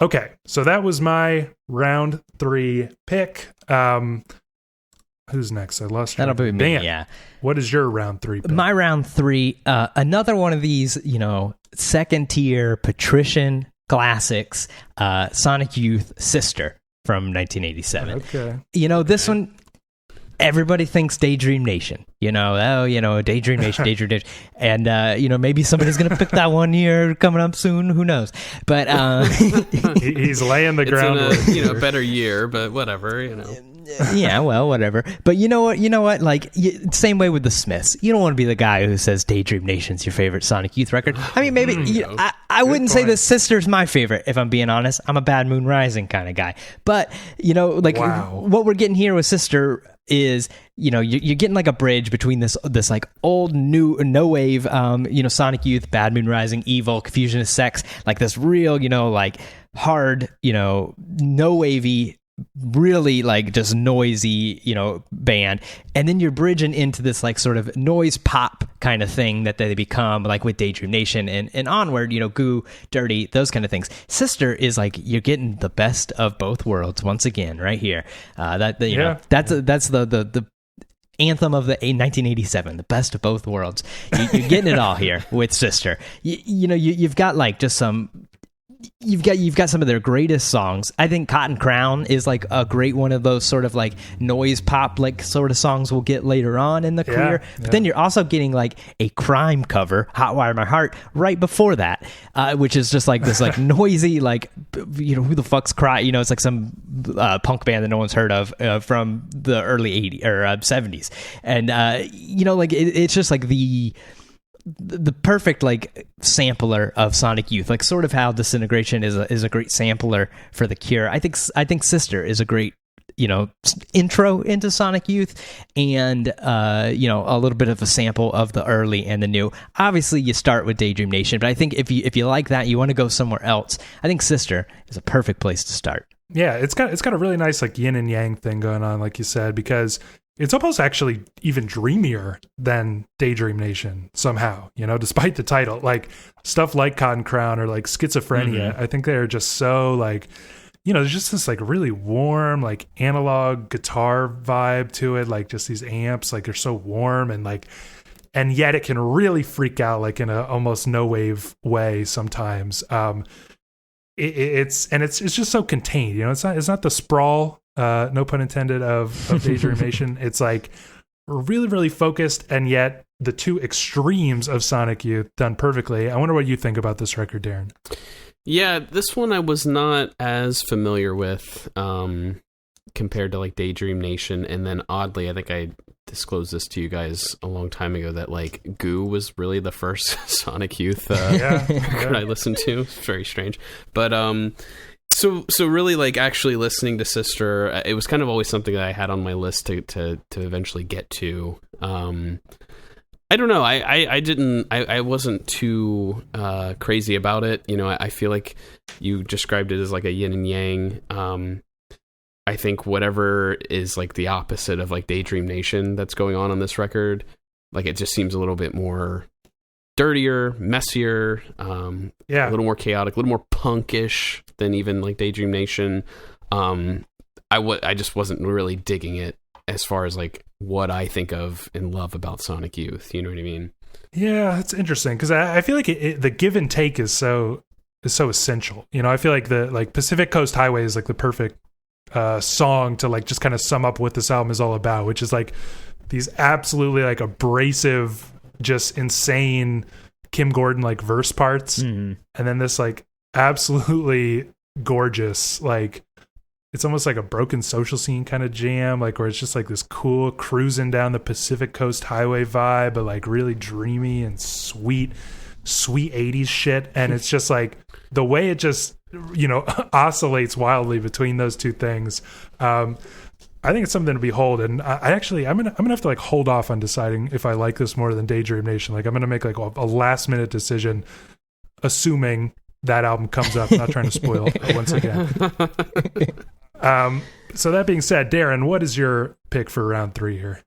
Okay, so that was my round 3 pick. Who's next? I lost track. That'll be me, Dan, yeah. what is your round 3 pick? My round 3, another one of these, second tier patrician classics, Sonic Youth Sister from 1987. Okay. This one, everybody thinks Daydream Nation. Daydream Nation, Daydream Nation. And, maybe somebody's going to pick that one year coming up soon. Who knows? But he's laying the groundwork. It's in a better year, but whatever, Yeah, well, whatever. But you know what? Like, same way with the Smiths. You don't want to be the guy who says Daydream Nation's your favorite Sonic Youth record. I mean, maybe I wouldn't say that Sister's my favorite, if I'm being honest. I'm a Bad Moon Rising kind of guy. But, Wow. what we're getting here with Sister is, you're getting like a bridge between this like old new no wave, Sonic Youth, Bad Moon Rising, Evil, Confusion is Sex, like this real, like hard, no wavy, really like just noisy, band. And then you're bridging into this like sort of noise pop kind of thing that they become like with Daydream Nation and onward, Goo, Dirty, those kind of things. Sister is like, you're getting the best of both worlds once again, right here. That's the anthem of the 1987, the best of both worlds. You're getting it all here with Sister. You've got like just you've got some of their greatest songs. I think Cotton Crown is like a great one of those sort of like noise pop like sort of songs we'll get later on in the career. But then you're also getting like a crime cover, Hotwire My Heart, right before that, which is just like this like noisy like who the fuck's cry? It's like some punk band that no one's heard of from the early 80s or 70s, and like it's just like the perfect like sampler of Sonic Youth, like sort of how Disintegration is a great sampler for The Cure. I think Sister is a great intro into Sonic Youth, and a little bit of a sample of the early and the new. Obviously you start with Daydream Nation, but I think if you like that, you want to go somewhere else, I think Sister is a perfect place to start. Yeah, it's got a really nice like yin and yang thing going on, like you said, because it's almost actually even dreamier than Daydream Nation somehow, despite the title. Like stuff like Cotton Crown or like Schizophrenia, I think they're just so like, there's just this like really warm, like analog guitar vibe to it. Like just these amps, like they're so warm and yet it can really freak out like in a almost no wave way sometimes. It's just so contained, it's not the sprawl, no pun intended, of Daydream Nation. It's like really, really focused, and yet the two extremes of Sonic Youth done perfectly. I wonder what you think about this record, Darren. Yeah, this one I was not as familiar with compared to like Daydream Nation, and then oddly, I think I disclosed this to you guys a long time ago that like Goo was really the first Sonic Youth record I listened to. It's very strange, but so really like actually listening to Sister, it was kind of always something that I had on my list to eventually get to. I don't know. I wasn't too crazy about it. I feel like you described it as like a yin and yang. I think whatever is like the opposite of like Daydream Nation that's going on this record, like it just seems a little bit more dirtier, messier, a little more chaotic, a little more punkish than even like Daydream Nation. I just wasn't really digging it as far as like what I think of and love about Sonic Youth. You know what I mean? Yeah, that's interesting because I feel like the give and take is so essential. I feel like the like Pacific Coast Highway is like the perfect song to like just kind of sum up what this album is all about, which is like these absolutely like abrasive, just insane Kim Gordon like verse parts, and then this like absolutely gorgeous like it's almost like a Broken Social Scene kind of jam, like where it's just like this cool cruising down the Pacific Coast Highway vibe, but like really dreamy and sweet 80s shit. And it's just like the way it just, oscillates wildly between those two things. I think it's something to behold, and I'm gonna have to like hold off on deciding if I like this more than Daydream Nation. Like I'm gonna make like a last minute decision, assuming that album comes up. I'm not trying to spoil once again. So that being said, Darren, what is your pick for round 3 here?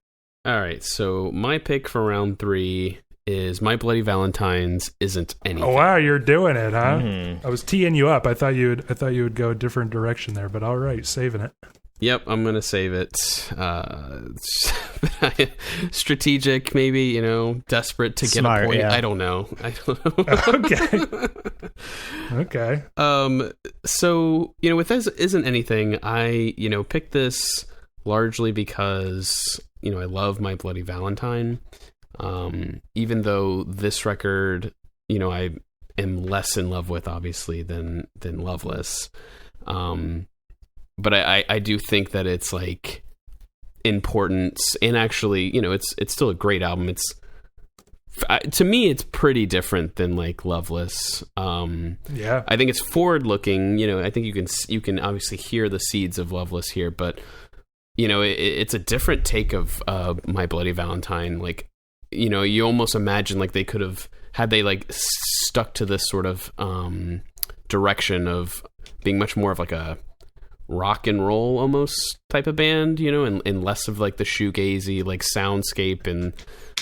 All right, so my pick for round 3 is My Bloody Valentine's Isn't Anything. Oh wow, you're doing it, huh? I was teeing you up. I thought you would go a different direction there, but all right, saving it. Yep, I'm going to save it. Strategic, maybe, desperate to get a point. Yeah. I don't know. Okay. So, with this Isn't Anything, I, picked this largely because, I love My Bloody Valentine. Even though this record, I am less in love with, obviously, than Loveless. But I do think that it's like important, and actually, it's still a great album. It's to me, it's pretty different than like Loveless. Yeah, I think it's forward looking. I think you can obviously hear the seeds of Loveless here, but it's a different take of My Bloody Valentine. Like, you almost imagine like they could have had they like stuck to this sort of direction of being much more of like a rock and roll almost type of band, and less of like the shoegazy like soundscape and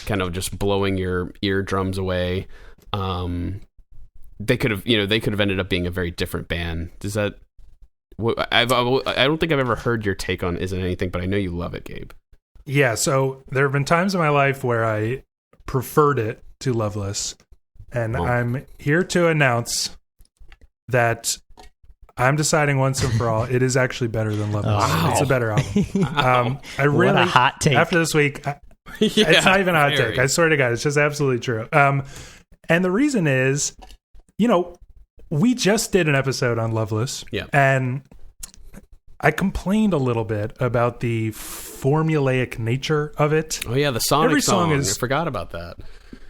kind of just blowing your eardrums away. They could have ended up being a very different band. Does that? I don't think I've ever heard your take on Isn't Anything, but I know you love it, Gabe. Yeah. So there have been times in my life where I preferred it to Loveless, and I'm here to announce that I'm deciding once and for all, it is actually better than Loveless. Wow. It's a better album. I really, what a hot take. After this week, it's not even a hot take. I swear to God, it's just absolutely true. And the reason is, we just did an episode on Loveless, and I complained a little bit about the formulaic nature of it. Oh yeah, the Sonic song. I forgot about that.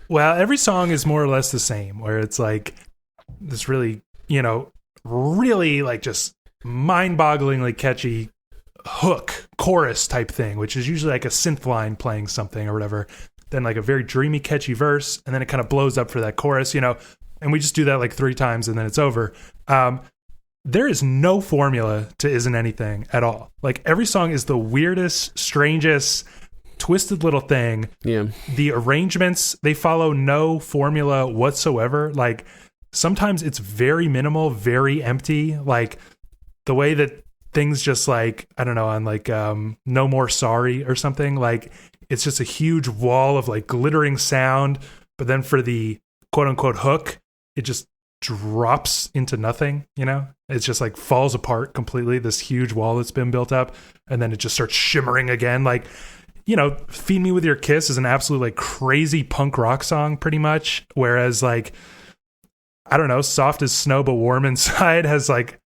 Well, every song is more or less the same, where it's like this really, really like just mind-bogglingly catchy hook chorus type thing, which is usually like a synth line playing something or whatever, then like a very dreamy catchy verse, and then it kind of blows up for that chorus, and we just do that like 3 times and then it's over. There is no formula to Isn't Anything at all. Like every song is the weirdest, strangest, twisted little thing. Yeah. The arrangements, they follow no formula whatsoever. Like sometimes it's very minimal, very empty. Like the way that things just like, I don't know, on like No More Sorry or something, like it's just a huge wall of like glittering sound. But then for the quote unquote hook, it just drops into nothing, It's just like falls apart completely, this huge wall that's been built up. And then it just starts shimmering again. Like, Feed Me With Your Kiss is an absolute like crazy punk rock song pretty much. Whereas like, I don't know, Soft as Snow But Warm Inside has like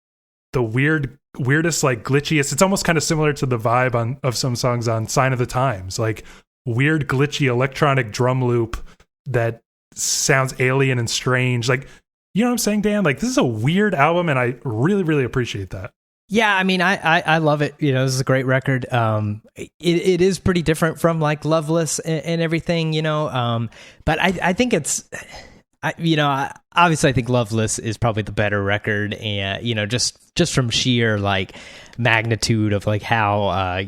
the weirdest, like glitchiest. It's almost kind of similar to the vibe of some songs on Sign of the Times, like weird glitchy electronic drum loop that sounds alien and strange. Like, you know what I'm saying, Dan? Like this is a weird album, and I really, really appreciate that. Yeah, I mean, I love it. This is a great record. It is pretty different from like Loveless and everything, but I think it's. Obviously I think Loveless is probably the better record, and just from sheer like magnitude of like how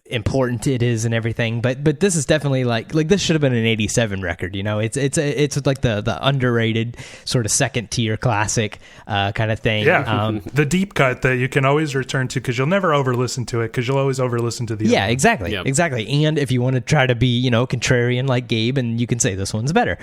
important it is and everything. But this is definitely like this should have been an 87 record. It's like the underrated sort of second tier classic kind of thing. Yeah, the deep cut that you can always return to because you'll never over listen to it because you'll always over listen to the yeah album. exactly Yep. Exactly. And if you want to try to be contrarian like Gabe, and you can say this one's better.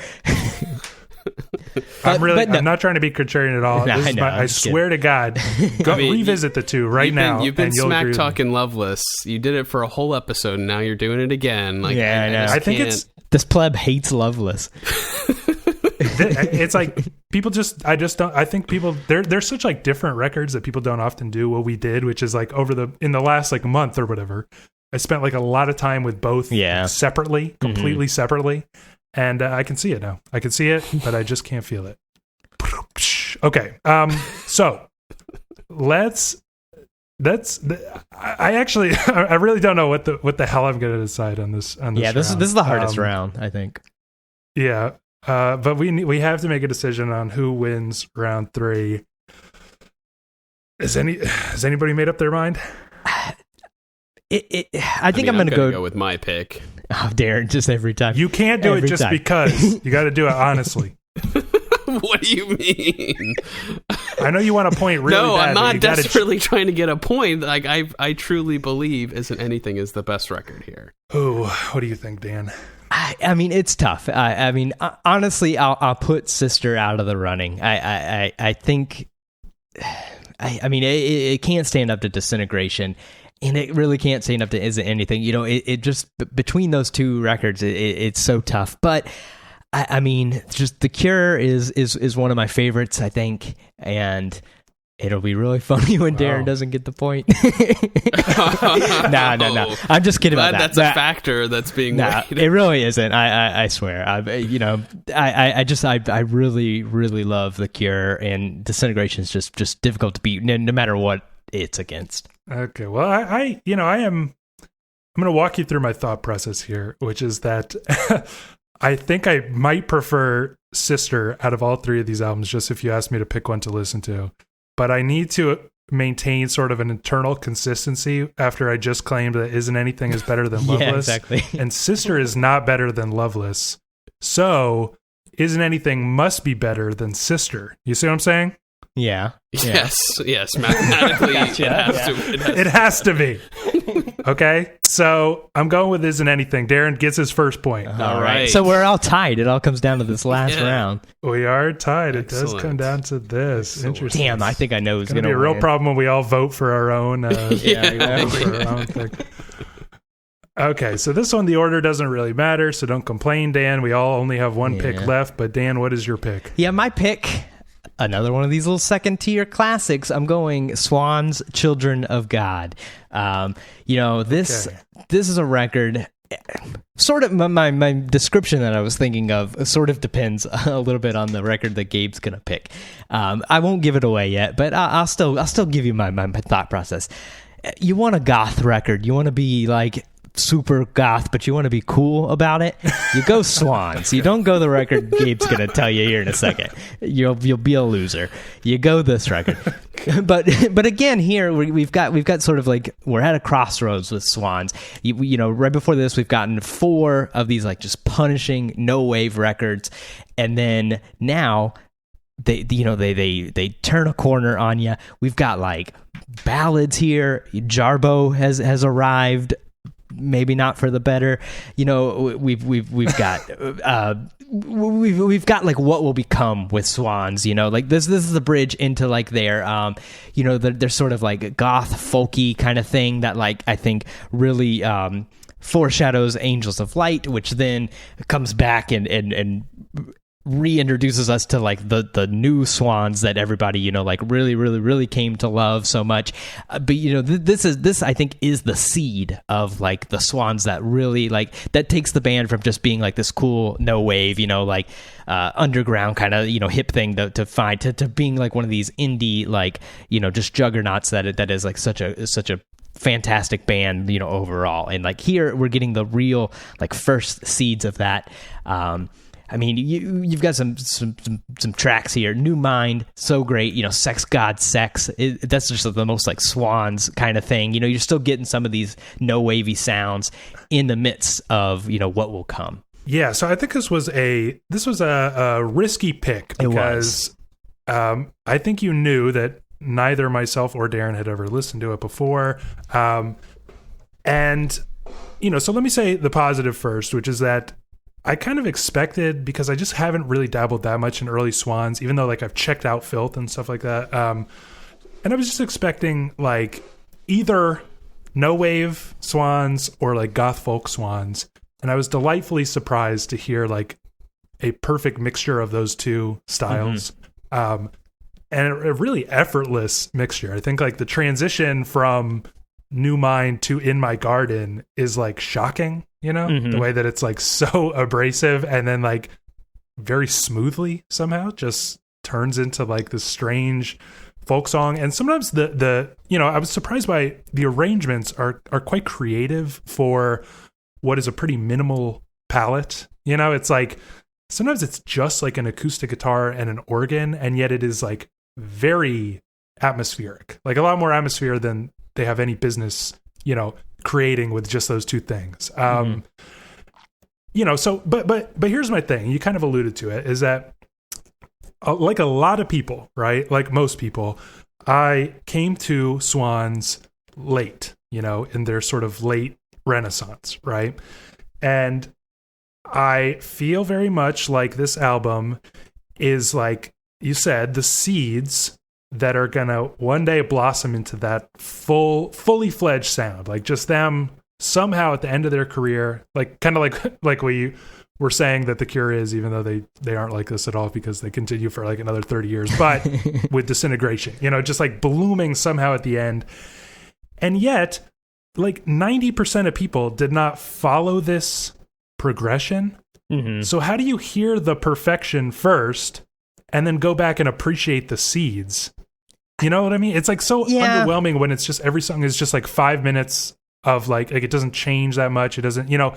I'm not trying to be contrarian at all. No, I swear to God, revisit the two now. You've been smack talking Loveless. You did it for a whole episode, and now you're doing it again. Like, yeah, I know. I think it's this pleb hates Loveless. it's like people I just don't. I think people they're such like different records that people don't often do what we did, which is like in the last like month or whatever. I spent like a lot of time with both separately, completely separately, and I can see it now. I can see it, but I just can't feel it. Okay, so I actually I really don't know what the hell I'm going to decide on this. Yeah, this is the hardest round, I think. Yeah, but we have to make a decision on who wins round 3. Has anybody made up their mind? I think I'm going to go with my pick. Oh, Darren, just every time. You can't do it just because. You got to do it honestly. What do you mean? I know you want a point really No, bad. I'm not desperately trying to get a point. Like I truly believe Isn't Anything is the best record here. Oh, what do you think, Dan? I mean, it's tough. I mean, honestly, I'll put Sister out of the running. I think. I mean, it can't stand up to Disintegration. And it really can't stand up to Isn't Anything. You know, it just between those two records, it's so tough. But I mean, just The Cure is one of my favorites, I think, and it'll be really funny when Darren doesn't get the point. No. I'm just kidding about that. That's a factor that's being weighed. It really isn't. I swear. I really, really love The Cure, and Disintegration is just difficult to beat, no matter what it's against. Okay, well, I'm going to walk you through my thought process here, which is that I think I might prefer Sister out of all 3 of these albums, just if you ask me to pick one to listen to. But I need to maintain sort of an internal consistency after I just claimed that Isn't Anything is better than Loveless. Yeah, exactly. And Sister is not better than Loveless. So Isn't Anything must be better than Sister. You see what I'm saying? Yeah. Yes. Mathematically, Gotcha. It has to be. Okay, so I'm going with Isn't Anything. Darren gets his first point. All right. So we're all tied. It all comes down to this last round. We are tied. Excellent. It does come down to this. Excellent. Interesting. Damn, I think I know who's It's going to be a win. real problem when we all vote for our own. For our own thing. Okay, so this one, the order doesn't really matter, so don't complain, Dan. We all only have one pick left, but Dan, what is your pick? Yeah, my pick, another one of these little second-tier classics. I'm going Swans, Children of God. This is a record. Sort of my description that I was thinking of sort of depends a little bit on the record that Gabe's gonna pick. I won't give it away yet, but I'll still give you my thought process. You want a goth record. You want to be like super goth, but you want to be cool about it. You go Swans. You don't go the record Gabe's gonna tell you here in a second. You'll be a loser. You go this record. But again, here we've got sort of like we're at a crossroads with Swans. You know, right before this, we've gotten 4 of these like just punishing no wave records, and then now they turn a corner on you. We've got like ballads here. Jarbo has arrived. Maybe not for the better. You know, we've got we've got like what will become with Swans. You know, like this is the bridge into like their their sort of like goth folky kind of thing that like I think really foreshadows Angels of Light, which then comes back and reintroduces us to like the new Swans that everybody like really came to love so much. But this I think is the seed of like the Swans that really like that takes the band from just being like this cool no wave underground kind of hip thing to find to being like one of these indie like just juggernauts that is like such a fantastic band overall. And like here we're getting the real like first seeds of that. I mean, you've got some tracks here. New Mind, so great. Sex God Sex. That's just the most like Swans kind of thing. You're still getting some of these no wavy sounds in the midst of what will come. Yeah, so I think this was a risky pick because I think you knew that neither myself or Darren had ever listened to it before, and so let me say the positive first, which is that I kind of expected, because I just haven't really dabbled that much in early Swans, even though like I've checked out Filth and stuff like that. And I was just expecting like either no wave Swans or like goth folk Swans. And I was delightfully surprised to hear like a perfect mixture of those two styles. Mm-hmm. and a really effortless mixture. I think like the transition from New Mind to In My Garden is like shocking, you know, the way that it's like so abrasive and then like very smoothly somehow just turns into like this strange folk song. And sometimes the you know, I was surprised by the arrangements are quite creative for what is a pretty minimal palette. You know, it's like sometimes it's just like an acoustic guitar and an organ, and yet it is like very atmospheric, like a lot more atmosphere than they have any business, you know, creating with just those two things. You know, so but here's my thing. You kind of alluded to it, is that like a lot of people, right? Like most people, I came to Swans late, you know, in their sort of late renaissance, right? And I feel very much like this album is, like you said, the seeds that are gonna one day blossom into that fully fledged sound, like just them somehow at the end of their career, like kind of like we were saying that The Cure is, even though they aren't like this at all because they continue for like another 30 years, but with Disintegration, you know, just like blooming somehow at the end. And yet, like 90% of people did not follow this progression. So how do you hear the perfection first and then go back and appreciate the seeds? You know what I mean? It's like so underwhelming when it's just every song is just like 5 minutes of like it doesn't change that much. It doesn't, you know.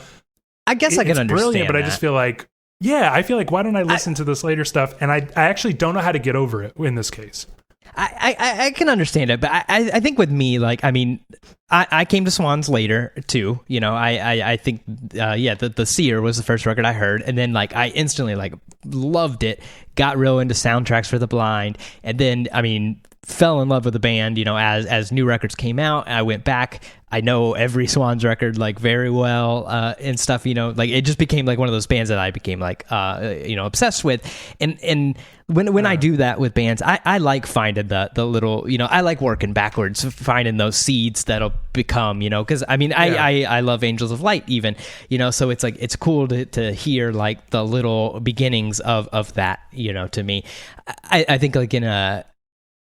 I guess I can understand brilliant, but that. I just feel like, I feel like why don't I listen to this later stuff? And I actually don't know how to get over it in this case. I can understand it, but I think with me, like, I mean, I came to Swans later too. You know, I think, the Seer was the first record I heard, and then like I instantly like loved it, got real into soundtracks for the blind, and then I mean, fell in love with the band. You know, as new records came out, I went back. I know every Swans record like very well and stuff. You know, like it just became like one of those bands that I became like you know, obsessed with, and. When I do that with bands, I like finding the little, you know, I like working backwards, finding those seeds that'll become, you know, because I mean, I love Angels of Light even, you know, so it's like, it's cool to hear like the little beginnings of that, you know, to me. I think like in a,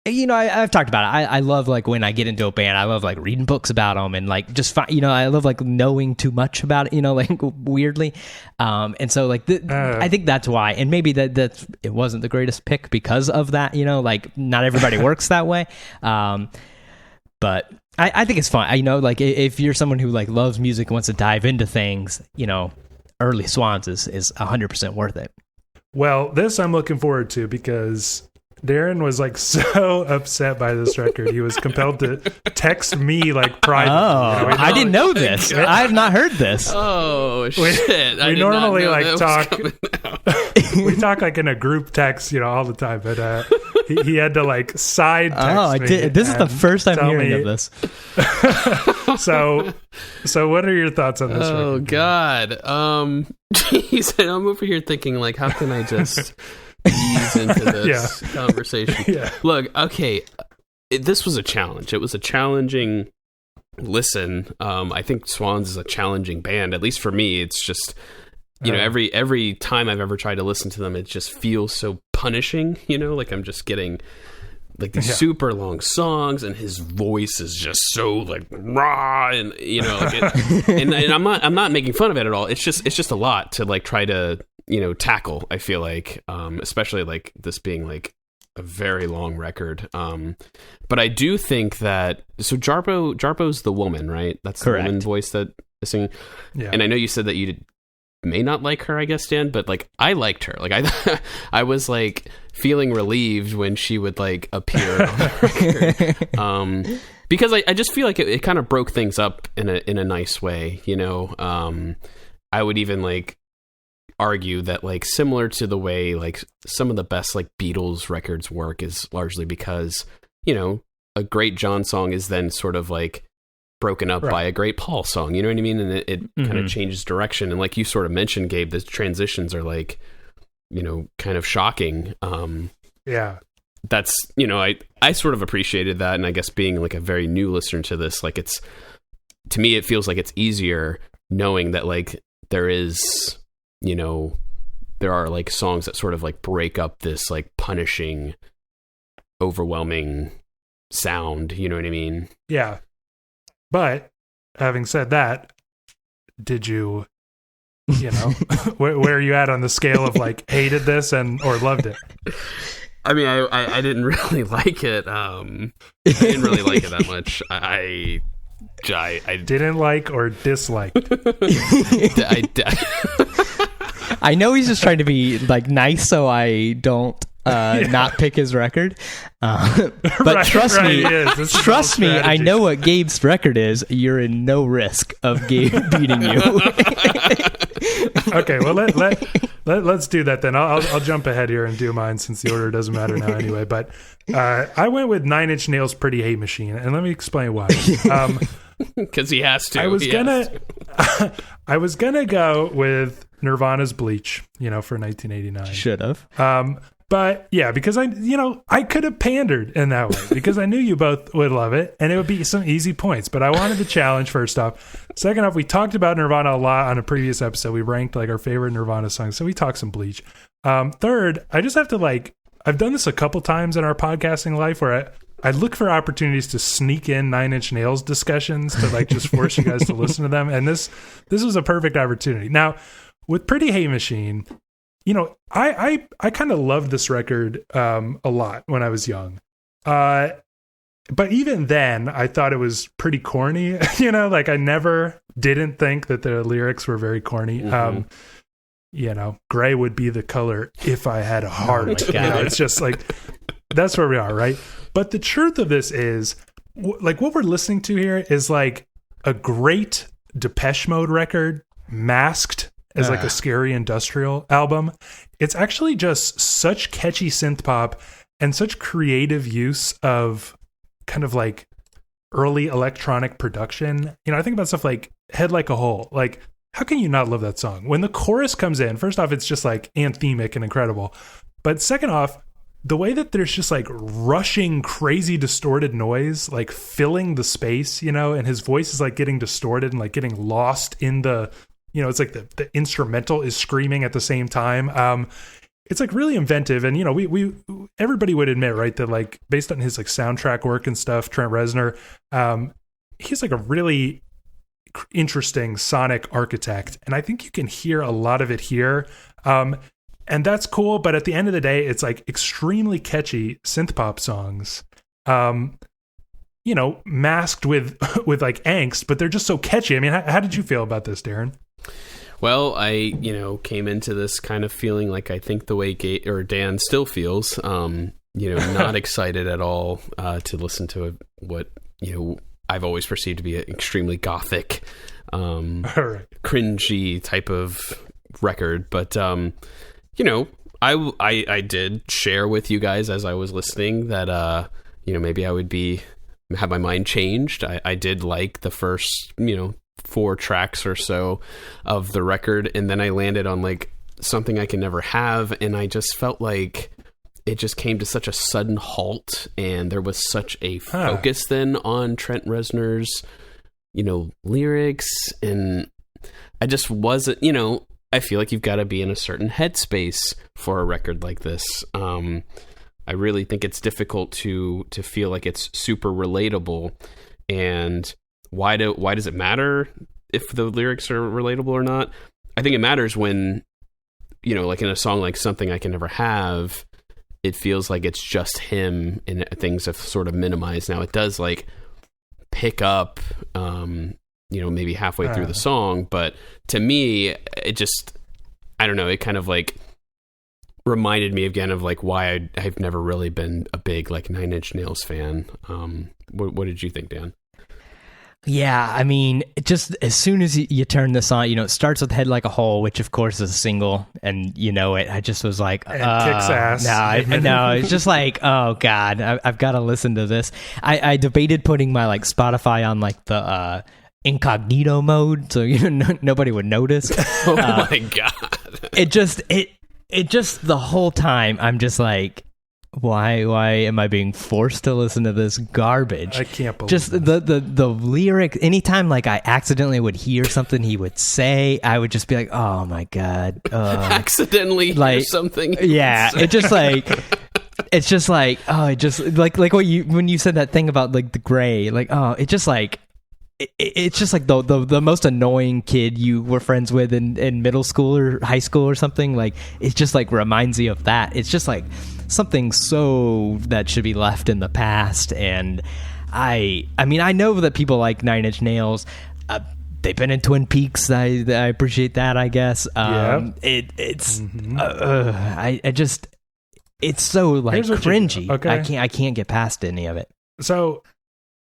you know, I've talked about it. I love like when I get into a band, I love like reading books about them and like just you know, I love like knowing too much about it, you know, like weirdly. And so like I think that's why, and maybe that it wasn't the greatest pick because of that, you know, like not everybody works that way. But I think it's fun. You know, like if you're someone who like loves music and wants to dive into things, you know, early Swans is 100% worth it. Well, this I'm looking forward to because Darren was like so upset by this record. He was compelled to text me like privately. Oh, you know, I didn't know this. I have not heard this. Oh shit! We normally like talk. We talk like in a group text, you know, all the time. But he had to like side text me. This is the first time hearing of this. So what are your thoughts on this? Oh record? God, geez, I'm over here thinking like, how can I just ease into this conversation? Look, okay, this was a challenge. It was a challenging listen. I think Swans is a challenging band, at least for me. It's just, you know, every time I've ever tried to listen to them, it just feels so punishing, you know, like I'm just getting like these super long songs, and his voice is just so like raw, and you know, like and I'm not making fun of it at all. It's just a lot to like try to, you know, tackle. I feel like, especially like this being like a very long record. But I do think that Jarbo's the woman, right? That's correct. The woman voice that is singing. Yeah. And I know you said that you may not like her, I guess, Dan, but like I liked her. Like I was like feeling relieved when she would like appear on the record. Because I just feel like it kind of broke things up in a nice way, you know. I would even like argue that like similar to the way like some of the best like Beatles records work is largely because, you know, a great John song is then sort of like broken up by a great Paul song, you know what I mean? And it kind of changes direction. And like you sort of mentioned, Gabe, the transitions are like, you know, kind of shocking. That's, you know, I sort of appreciated that. And I guess being like a very new listener to this, like it's, to me, it feels like it's easier knowing that like there is, you know, there are like songs that sort of like break up this like punishing, overwhelming sound. You know what I mean? Yeah. But having said that, did you know, where are you at on the scale of like hated this or loved it? I mean, I didn't really like it. I didn't really like it that much. I didn't like or disliked. I know he's just trying to be like nice, so I don't not pick his record. But trust me, I know what Gabe's record is. You're in no risk of Gabe beating you. Okay, well let's do that then. I'll jump ahead here and do mine since the order doesn't matter now anyway. But I went with 9 Inch Nails' "Pretty Hate Machine," and let me explain why. Because he has to. I was gonna go with Nirvana's "Bleach," for 1989. Should have. But yeah, because I could have pandered in that way because I knew you both would love it and it would be some easy points. But I wanted the challenge first off. Second off, we talked about Nirvana a lot on a previous episode. We ranked like our favorite Nirvana songs, so we talked some Bleach. Third, I just have to I've done this a couple times in our podcasting life where I look for opportunities to sneak in 9 Inch Nails discussions to just force you guys to listen to them. And this was a perfect opportunity. Now, with "Pretty Hate Machine," I kind of loved this record a lot when I was young. But even then, I thought it was pretty corny. I never didn't think that the lyrics were very corny. Mm-hmm. Gray would be the color if I had a heart. It's just like, that's where we are, right? But the truth of this is, what we're listening to here is like a great Depeche Mode record masked as like a scary industrial album. It's actually just such catchy synth pop and such creative use of kind of like early electronic production. I think about stuff like "Head Like a Hole." Like, how can you not love that song? When the chorus comes in, first off, it's just like anthemic and incredible. But second off, the way that there's just like rushing, crazy, distorted noise, like filling the space, and his voice is like getting distorted and like getting lost in the, it's like the instrumental is screaming at the same time. It's like really inventive. And, we everybody would admit, right, that like based on his like soundtrack work and stuff, Trent Reznor, he's like a really interesting sonic architect. And I think you can hear a lot of it here. And that's cool. But at the end of the day, it's like extremely catchy synth pop songs, masked with like angst, but they're just so catchy. I mean, how did you feel about this, Darren? Well, I, came into this kind of feeling like I think the way Dan still feels, not excited at all to listen to what, I've always perceived to be an extremely gothic, cringy type of record. But, I did share with you guys as I was listening that, maybe I would have my mind changed. I did like the first, 4 tracks or so of the record, and then I landed on like Something I Can Never Have, and I just felt like it just came to such a sudden halt, and there was such a focus then on Trent Reznor's, lyrics, and I just wasn't, I feel like you've got to be in a certain headspace for a record like this. I really think it's difficult to feel like it's super relatable. And why does it matter if the lyrics are relatable or not? I think it matters when, like in a song like Something I Can Never Have, it feels like it's just him and things have sort of minimized. Now it does like pick up, maybe halfway through the song, but to me, it just, I don't know, it kind of like reminded me again of like why I've never really been a big like 9 Inch Nails fan. What did you think, Dan? Yeah, I mean, just as soon as you turn this on, it starts with "Head Like a Hole," which of course is a single, and I just was like, kicks ass. No, it's just like, oh god, I've got to listen to this. I debated putting my like Spotify on like the incognito mode, so nobody would notice. Oh my god! It just the whole time I'm just like, why am I being forced to listen to this garbage? I can't believe just this. the lyric. Anytime like I accidentally would hear something he would say, I would just be like, oh my god, accidentally like hear something. Yeah, it just like. It's just like, oh, it just like what you when you said that thing about like the gray, like, oh, it just like it's just like the most annoying kid you were friends with in middle school or high school or something. Like it just like reminds you of that. It's just like something so that should be left in the past. And I mean I know that people like Nine Inch Nails. They've been in Twin Peaks. I appreciate that. I guess. It's I just. It's so like cringy. Okay. I can't get past any of it. So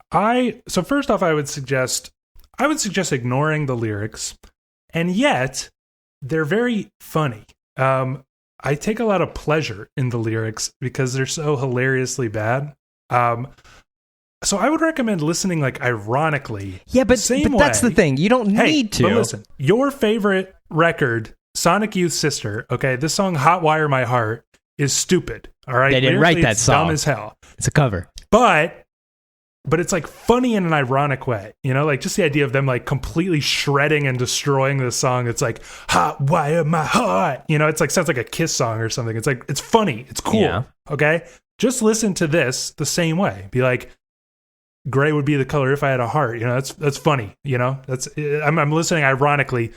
first off, I would suggest ignoring the lyrics, and yet they're very funny. I take a lot of pleasure in the lyrics because they're so hilariously bad. So I would recommend listening like ironically. Yeah, but that's the thing. You don't need to. But listen, your favorite record, Sonic Youth Sister. Okay, this song "Hotwire My Heart" is stupid. All right, they didn't write that song. Dumb as hell. It's a cover, but it's like funny in an ironic way. You know, like just the idea of them like completely shredding and destroying this song. It's like "Hot Wire My Heart." You know, it's like sounds like a Kiss song or something. It's like it's funny. It's cool. Yeah. Okay, just listen to this the same way. Be like, gray would be the color if I had a heart. You know, that's funny. You know, I'm listening ironically.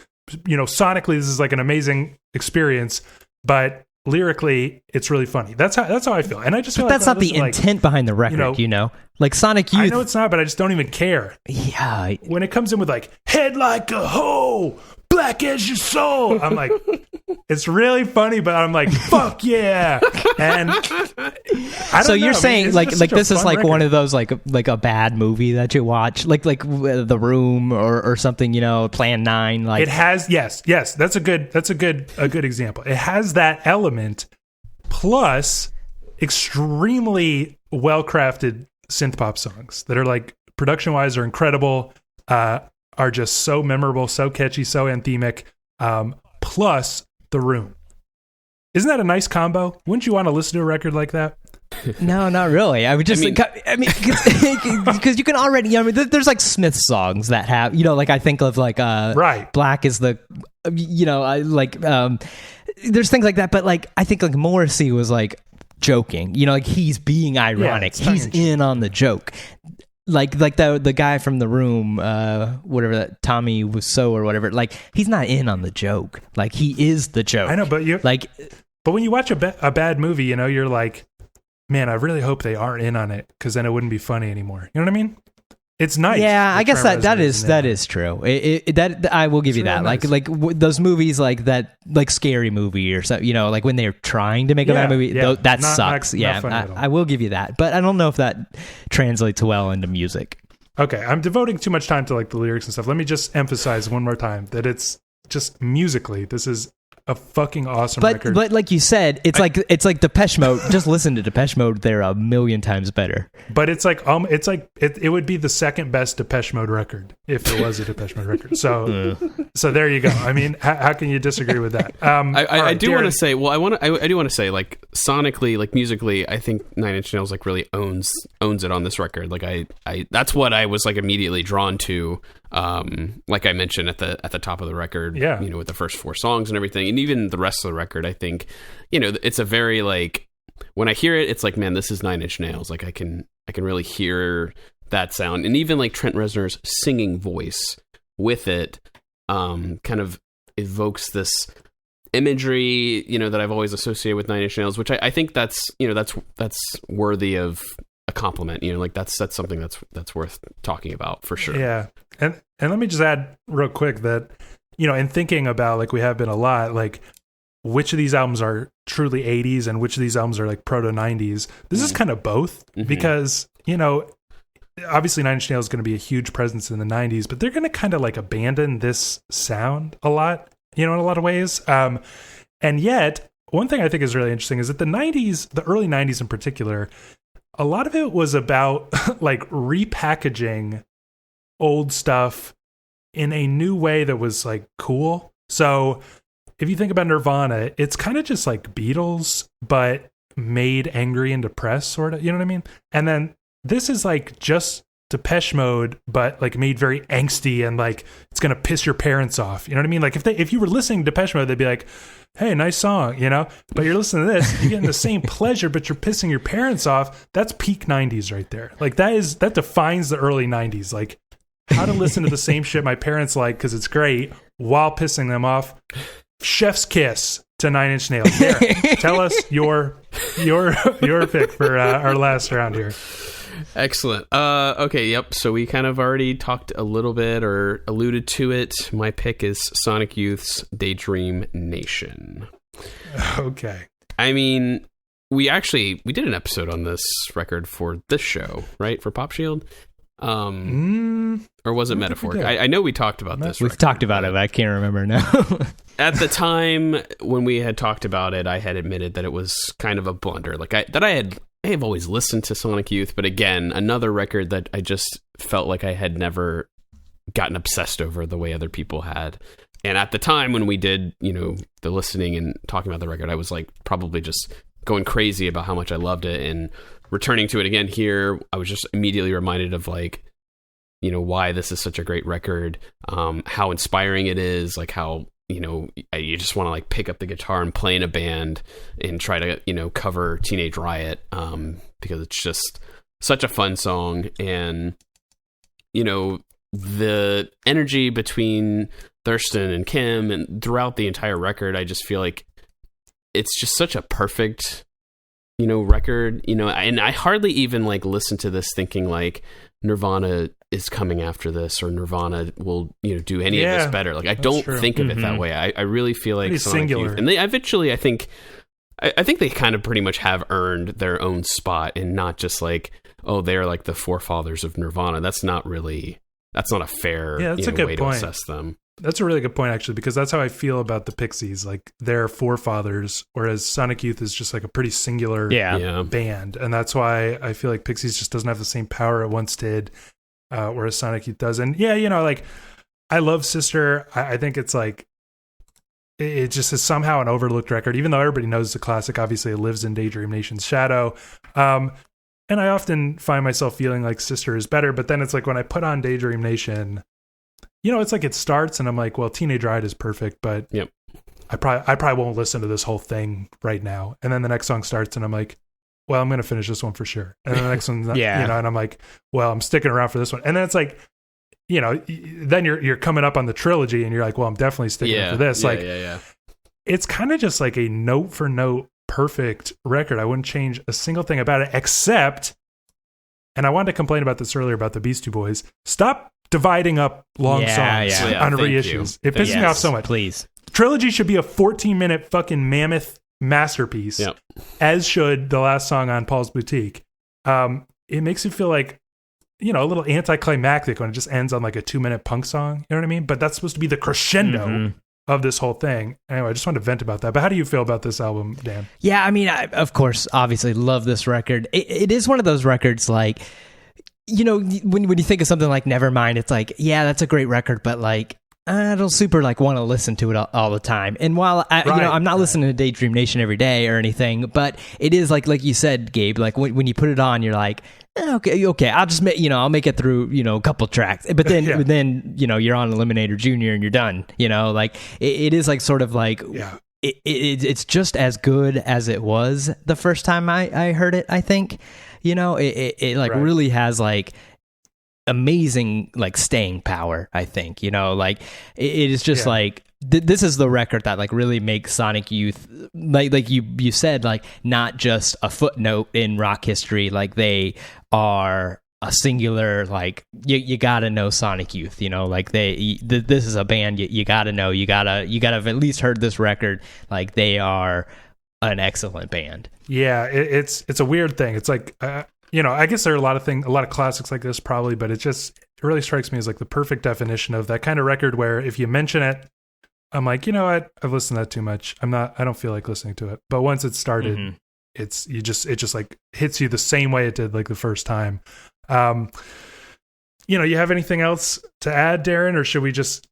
You know, sonically this is like an amazing experience, but lyrically it's really funny. That's how I feel. And I just feel like that's not the intent behind the record, you know? Like Sonic Youth. I know it's not, but I just don't even care. Yeah. When it comes in with like head like a hoe, black as your soul, I'm like, it's really funny, but I'm like, fuck yeah. And so you're saying like this is like record. One of those like a bad movie that you watch, like The Room or something, you know, Plan 9. Like it has yes, that's a good example. It has that element plus extremely well crafted synth pop songs that are like production wise are incredible, are just so memorable, so catchy, so anthemic, plus The Room. Isn't that a nice combo? Wouldn't you want to listen to a record like that? No, not really. I would just, because you can already, you know, I mean, there's like Smith songs that have, you know, like I think of like, right. Black is the, you know, I like, there's things like that, but like, I think like Morrissey was like joking, you know, like he's being ironic. Yeah, he's in on the joke. Like the guy from The Room, whatever that Tommy Wiseau or whatever. Like he's not in on the joke. Like he is the joke. I know, but but when you watch a bad movie, you know, you're like, man, I really hope they aren't in on it because then it wouldn't be funny anymore. You know what I mean? It's nice. Yeah, I guess that is true. That I will give you that. Nice. Like those movies like that, like Scary Movie or so. You know, like when they're trying to make a bad movie, that sucks. I will give you that. But I don't know if that translates well into music. Okay, I'm devoting too much time to like the lyrics and stuff. Let me just emphasize one more time that it's just musically, this is a fucking awesome record. But like you said, it's like Depeche Mode. Just listen to Depeche Mode; they're a million times better. But it's like it would be the second best Depeche Mode record if there was a Depeche Mode record. So so there you go. I mean, how can you disagree with that? I do want to say, well, I do want to say, like sonically, like musically, I think Nine Inch Nails like really owns it on this record. Like I that's what I was like immediately drawn to. Like I mentioned at the top of the record, yeah, you know, with the first 4 songs and everything, and even the rest of the record, I think, you know, it's a very like when I hear it, it's like, man, this is Nine Inch Nails. Like I can really hear that sound, and even like Trent Reznor's singing voice with it, kind of evokes this imagery, you know, that I've always associated with Nine Inch Nails, which I think that's, you know, that's worthy of a compliment, you know, like that's something that's worth talking about for sure. Yeah. And let me just add real quick that, you know, in thinking about, like we have been a lot, like which of these albums are truly 80s and which of these albums are like proto 90s. This is kind of both, because, you know, obviously Nine Inch Nails is going to be a huge presence in the 90s, but they're going to kind of like abandon this sound a lot, you know, in a lot of ways. And yet one thing I think is really interesting is that the 90s, the early 90s in particular, a lot of it was about like repackaging old stuff in a new way that was like cool. So if you think about Nirvana, it's kind of just like Beatles, but made angry and depressed, sort of, you know what I mean? And then this is like just Depeche Mode, but like made very angsty and like it's gonna piss your parents off. You know what I mean? Like if you were listening to Depeche Mode, they'd be like, "Hey, nice song," you know. But you're listening to this, you're getting the same pleasure, but you're pissing your parents off. That's peak '90s right there. Like that defines the early '90s. Like how to listen to the same shit my parents like because it's great while pissing them off. Chef's kiss to Nine Inch Nails. Darren, tell us your pick for our last round here. Excellent. Okay, yep. So we kind of already talked a little bit or alluded to it. My pick is Sonic Youth's Daydream Nation. Okay. I mean, we did an episode on this record for this show, right? For Pop Shield? Or was it Metaphoric? I know we talked about this. We've talked about it, but I can't remember now. At the time when we had talked about it, I had admitted that it was kind of a blunder. Like I have always listened to Sonic Youth, but again, another record that I just felt like I had never gotten obsessed over the way other people had. And at the time when we did, the listening and talking about the record, I was like probably just going crazy about how much I loved it. And returning to it again here, I was just immediately reminded of like, why this is such a great record, how inspiring it is, like how, you just want to like pick up the guitar and play in a band and try to, cover Teenage Riot, because it's just such a fun song. And, the energy between Thurston and Kim and throughout the entire record, I just feel like it's just such a perfect, record, and I hardly even like listen to this thinking like Nirvana is coming after this or Nirvana will, do any of this better. Like I don't think of it that way. I really feel like Sonic Youth, and they eventually, I think they kind of pretty much have earned their own spot and not just like, oh, they're like the forefathers of Nirvana. That's not a fair way to assess them. That's a really good point, actually, because that's how I feel about the Pixies. Like, they're forefathers, whereas Sonic Youth is just like a pretty singular band. And that's why I feel like Pixies just doesn't have the same power it once did, whereas Sonic Youth does. And like, I love Sister. I think it's like, it just is somehow an overlooked record, even though everybody knows it's a classic. Obviously, it lives in Daydream Nation's shadow. And I often find myself feeling like Sister is better, but then it's like when I put on Daydream Nation, it's like it starts and I'm like, well, Teenage Riot is perfect, but I probably won't listen to this whole thing right now. And then the next song starts and I'm like, well, I'm going to finish this one for sure. And then the next one, and I'm like, well, I'm sticking around for this one. And then it's like, then you're coming up on the trilogy and you're like, well, I'm definitely sticking for this. It's kind of just like a note for note perfect record. I wouldn't change a single thing about it except, and I wanted to complain about this earlier about the Beastie Boys, stop dividing up long songs on reissues. It pisses me off so much. Please. Trilogy should be a 14-minute fucking mammoth masterpiece, as should the last song on Paul's Boutique. It makes you feel like, a little anticlimactic when it just ends on like a 2-minute punk song. You know what I mean? But that's supposed to be the crescendo of this whole thing. Anyway, I just wanted to vent about that. But how do you feel about this album, Dan? Yeah, I mean, I, of course, obviously love this record. It is one of those records like, when you think of something like Nevermind, it's like, yeah, that's a great record, but like, I don't super like want to listen to it all the time. And while I'm not listening to Daydream Nation every day or anything, but it is like you said, Gabe, like when you put it on, you're like, okay, I'll just I'll make it through, a couple tracks, but then, you're on Eliminator Junior and you're done, like it is like sort of like, it's just as good as it was the first time I heard it, I think. It really has like amazing like staying power, I think. Like it is just like this is the record that like really makes Sonic Youth like you said, like not just a footnote in rock history. Like they are a singular, like you gotta know Sonic Youth, like this is a band you gotta know, you gotta have at least heard this record. Like they are an excellent band. Yeah, it's a weird thing. It's like, I guess there are a lot of classics like this probably, but it really strikes me as like the perfect definition of that kind of record where if you mention it, I'm like, what? I've listened to that too much. I don't feel like listening to it. But once it started, it just like hits you the same way it did like the first time. You have anything else to add, Darren, or should we just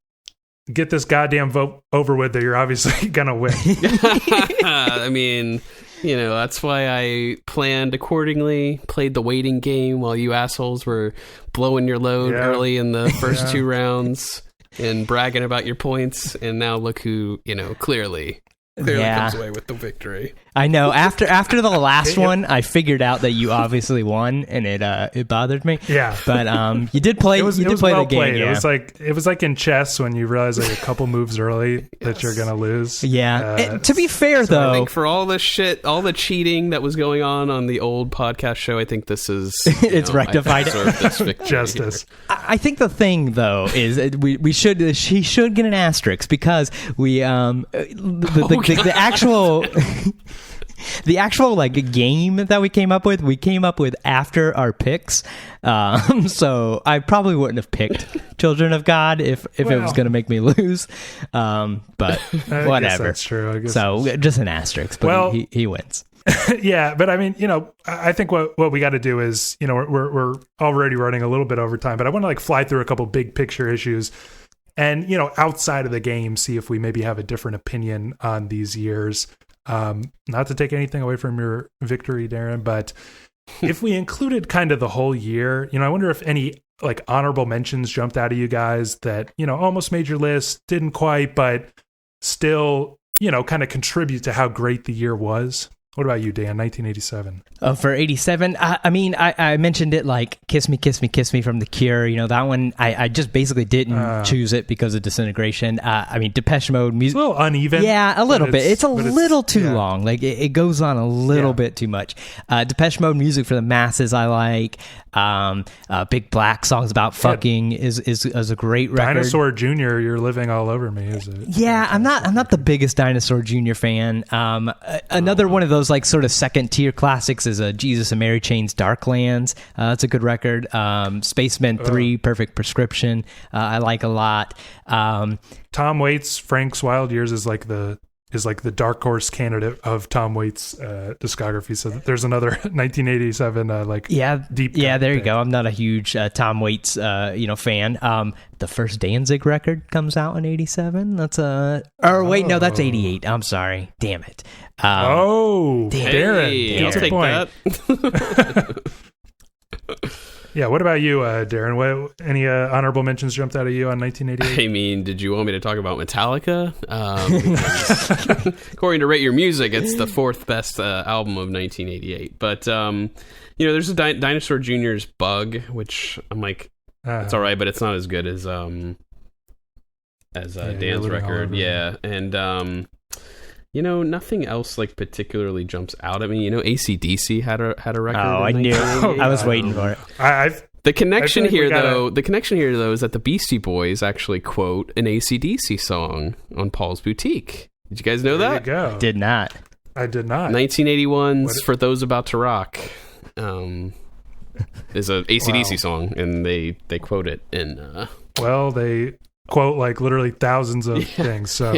get this goddamn vote over with that you're obviously gonna win? I mean, That's why I planned accordingly, played the waiting game while you assholes were blowing your load early in the first 2 rounds and bragging about your points. And now look who, clearly comes away with the victory. I know. After the last one, I figured out that you obviously won, and it bothered me. Yeah, but you did play. You did play well the game. Played. Yeah. It was like in chess when you realize like a couple moves early that you're gonna lose. Yeah. To be fair, though, I think for all the shit, all the cheating that was going on the old podcast show, I think this is it's rectified. Justice. I think the thing though is she should get an asterisk because we the actual. The actual game that we came up with after our picks. So I probably wouldn't have picked Children of God if it was going to make me lose. But whatever. I guess that's true. Just an asterisk. But he wins. Yeah, but I mean, I think what we got to do is, we're already running a little bit over time, but I want to fly through a couple big picture issues. And, outside of the game, see if we maybe have a different opinion on these years. Not to take anything away from your victory, Darren, but if we included kind of the whole year, I wonder if any honorable mentions jumped out of you guys that, almost made your list, didn't quite, but still, kind of contribute to how great the year was. What about you, Dan? 1987. For 87, I mean, I mentioned it Kiss Me, Kiss Me, Kiss Me from The Cure. That one, I just basically didn't choose it because of Disintegration. I mean, Depeche Mode music. It's a little uneven. Yeah, a little bit. It's a little too long. It goes on a little bit too much. Depeche Mode music for the masses, I like. Big Black, Songs About Fucking is a great record. Dinosaur Jr., You're Living All Over Me, is it? Yeah, I'm not the biggest Dinosaur Jr. fan. Another one of those sort of second tier classics is Jesus and Mary Chain's Darklands. That's a good record. Spacemen 3, Perfect Prescription. I like a lot. Tom Waits' Frank's Wild Years is like the dark horse candidate of Tom Waits' discography. So there's another 1987 deep. Yeah, there you go. I'm not a huge Tom Waits fan. The first Danzig record comes out in 87. That's that's 88. I'm sorry. Damn it. Darren, I'll take that. Yeah, what about you, Darren? Any honorable mentions jumped out of you on 1988? I mean, did you want me to talk about Metallica? According to Rate Your Music, it's the 4th best album of 1988. But, there's a Dinosaur Jr.'s Bug, which I'm it's all right, but it's not as good as Dan's record. Yeah, and... nothing else particularly jumps out at me. AC/DC had a record. Oh, I knew. I was waiting for it. The connection here, though, is that the Beastie Boys actually quote an AC/DC song on Paul's Boutique. Did you guys know that? There you go. Did not. I did not. 1981's For Those About to Rock is a AC/DC song, and they quote it in. They quote literally thousands of things, so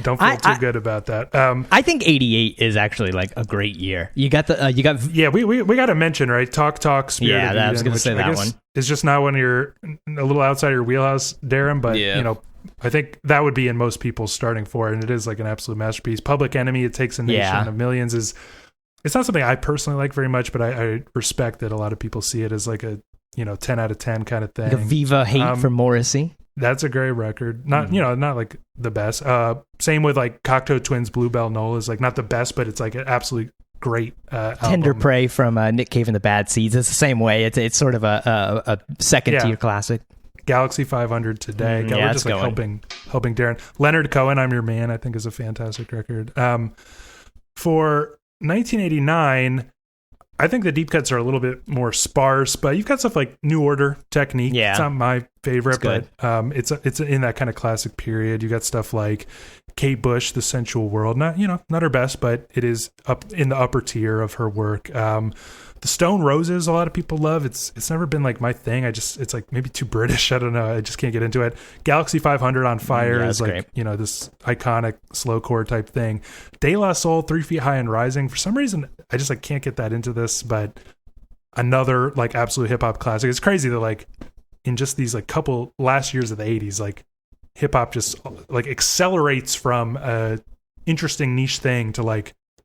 don't feel too good about that. I think 88 is actually a great year. You got we got to mention, right, Talk Spirit of Eden, I was gonna say that one. It's just not one of your, a little outside your wheelhouse, Darren, but I think that would be in most people's starting for, and it is an absolute masterpiece. Public Enemy, It Takes a Nation of Millions it's not something I personally like very much, but I respect that a lot of people see it as a 10 out of 10 kind of thing. The Viva Hate for Morrissey. That's a great record. Not not the best. Same with Cocteau Twins' Bluebell Knoll is not the best, but it's an absolutely great Tender album. Prey from Nick Cave and the Bad Seeds. It's the same way. It's sort of a second tier classic. Galaxy 500 Today. We're just helping Darren. Leonard Cohen, I'm Your Man, I think is a fantastic record. For 1989, I think the deep cuts are a little bit more sparse, but you've got stuff like New Order, Technique. Yeah. It's not my favorite, but it's in that kind of classic period. You got stuff like Kate Bush, The Sensual World. Not her best, but it is up in the upper tier of her work. The Stone Roses, a lot of people love. It's never been my thing. It's maybe too British. I don't know. I just can't get into it. Galaxy 500 on Fire is great. This iconic slowcore type thing. De La Soul, 3 Feet High and Rising. For some reason, I just can't get that into this, but another absolute hip hop classic. It's crazy that in just these couple last years of the 80s, hip hop just accelerates from a interesting niche thing to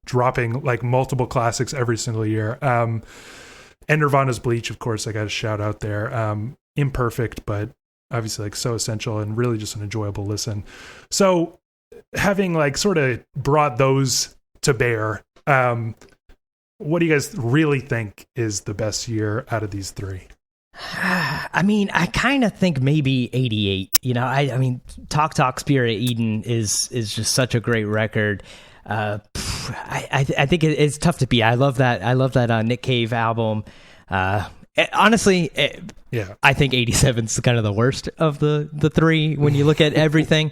dropping like multiple classics every single year. And Nirvana's Bleach, of course, I got a shout out there. Imperfect, but obviously like so essential and really just an enjoyable listen. So having like sort of brought those to bear, what do you guys really think is the best year out of these three? I mean, I kind of think maybe 88. You know, I mean, Talk Spirit Eden is just such a great record. I think it's tough to beat. I love that Nick Cave album. Honestly, I think 87 is kind of the worst of the three when you look at everything.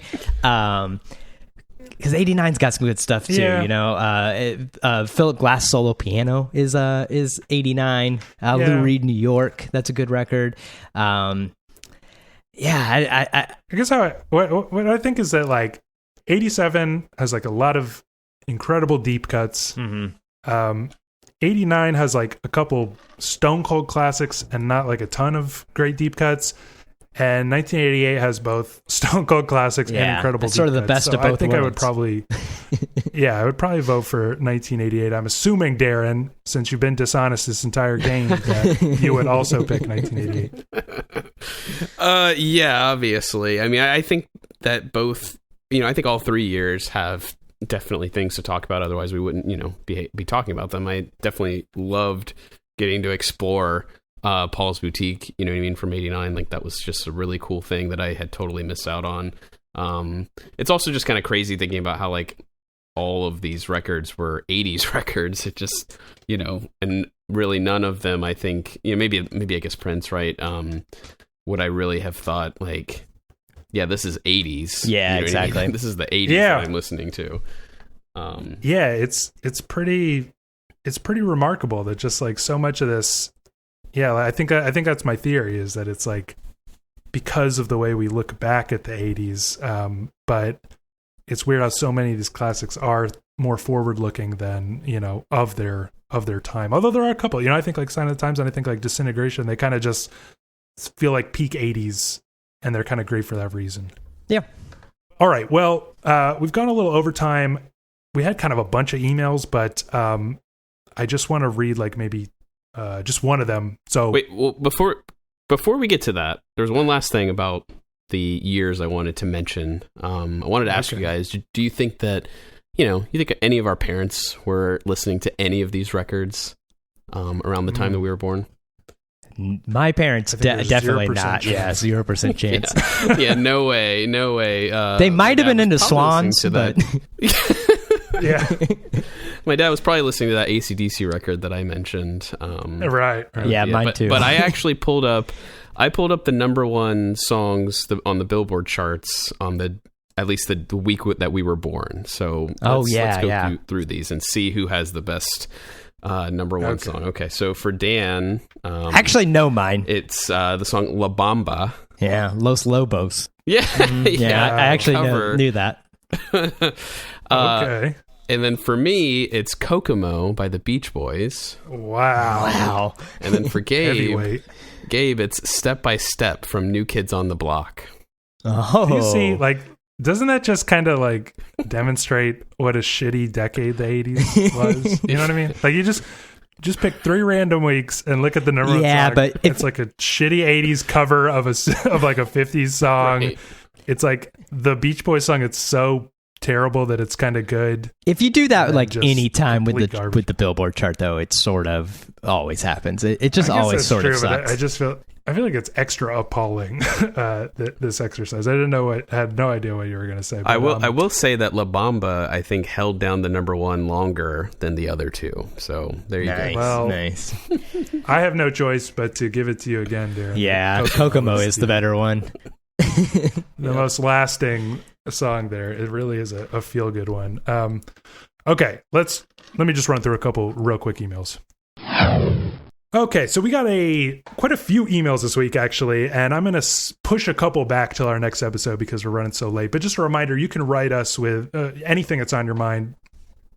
Because 89's got some good stuff too, you know. Philip Glass solo piano is 89. Lou Reed New York, that's a good record. I guess what I think is that like 87 has like a lot of incredible deep cuts. 89 has like a couple stone cold classics and not like a ton of great deep cuts. And 1988 has both stone cold classics and incredible deep sort of the cuts. best So of both I think worlds. I would probably, I would probably vote for 1988. I'm assuming, Darren, since you've been dishonest this entire game, that you would also pick 1988. Yeah, obviously. I mean, I think that both, I think all 3 years have definitely things to talk about. Otherwise, we wouldn't, be talking about them. I definitely loved getting to explore Paul's Boutique, you know what I mean, from 89. Like, that was just a really cool thing that I had totally missed out on. It's also just kind of crazy thinking about how, like, all of these records were 80s records. It just, and really none of them, I think, maybe I guess Prince, right? Would I really have thought, like, yeah, this is 80s. Yeah, exactly. I mean? This is the 80s that I'm listening to. It's pretty remarkable that just like so much of this. Yeah, I think that's my theory, is that it's like because of the way we look back at the 80s, but it's weird how so many of these classics are more forward-looking than, of their time. Although there are a couple, I think like Sign of the Times and I think like Disintegration, they kind of just feel like peak 80s, and they're kind of great for that reason. Yeah. All right, well, we've gone a little overtime. We had kind of a bunch of emails, but I just want to read like maybe just one of them. So wait, well, before we get to that, there's one last thing about the years I wanted to mention. I wanted to ask you guys, do you think that, you think any of our parents were listening to any of these records around the time that we were born? My parents definitely not. Chance. Yeah, 0% chance. Yeah, no way. They might have been into Swans, but yeah. My dad was probably listening to that AC/DC record that I mentioned. Right. Yeah, mine too. But I actually pulled up the number one songs on the Billboard charts on at least the week that we were born. So let's go through these and see who has the best number one song. Okay, so for Dan, actually no, mine. It's the song La Bamba. Yeah, Los Lobos. Yeah, I actually knew that. Okay. And then for me, it's Kokomo by the Beach Boys. Wow. And then for Heavyweight. Gabe, it's Step by Step from New Kids on the Block. Oh. Do you see, like, doesn't that just kind of like demonstrate what a shitty decade the 80s was? You know what I mean? Like, you just pick 3 random weeks and look at the number of songs. But it's like a shitty 80s cover of like a 50s song. Right. It's like the Beach Boys song. It's so terrible that it's kind of good. If you do that like any time with garbage. the Billboard chart, though, it sort of always happens. It just always sort of sucks. I feel like it's extra appalling, this exercise. I had no idea what you were going to say. But, I will say that La Bamba, I think, held down the number one longer than the other two. So there you go. Well, nice. I have no choice but to give it to you again, Darren. Yeah, Kokomo is the better one. The most lasting song there. It really is a feel-good one. Okay, let me just run through a couple real quick emails. Okay, so we got quite a few emails this week, actually, and I'm going to push a couple back till our next episode because we're running so late. But just a reminder, you can write us with anything that's on your mind,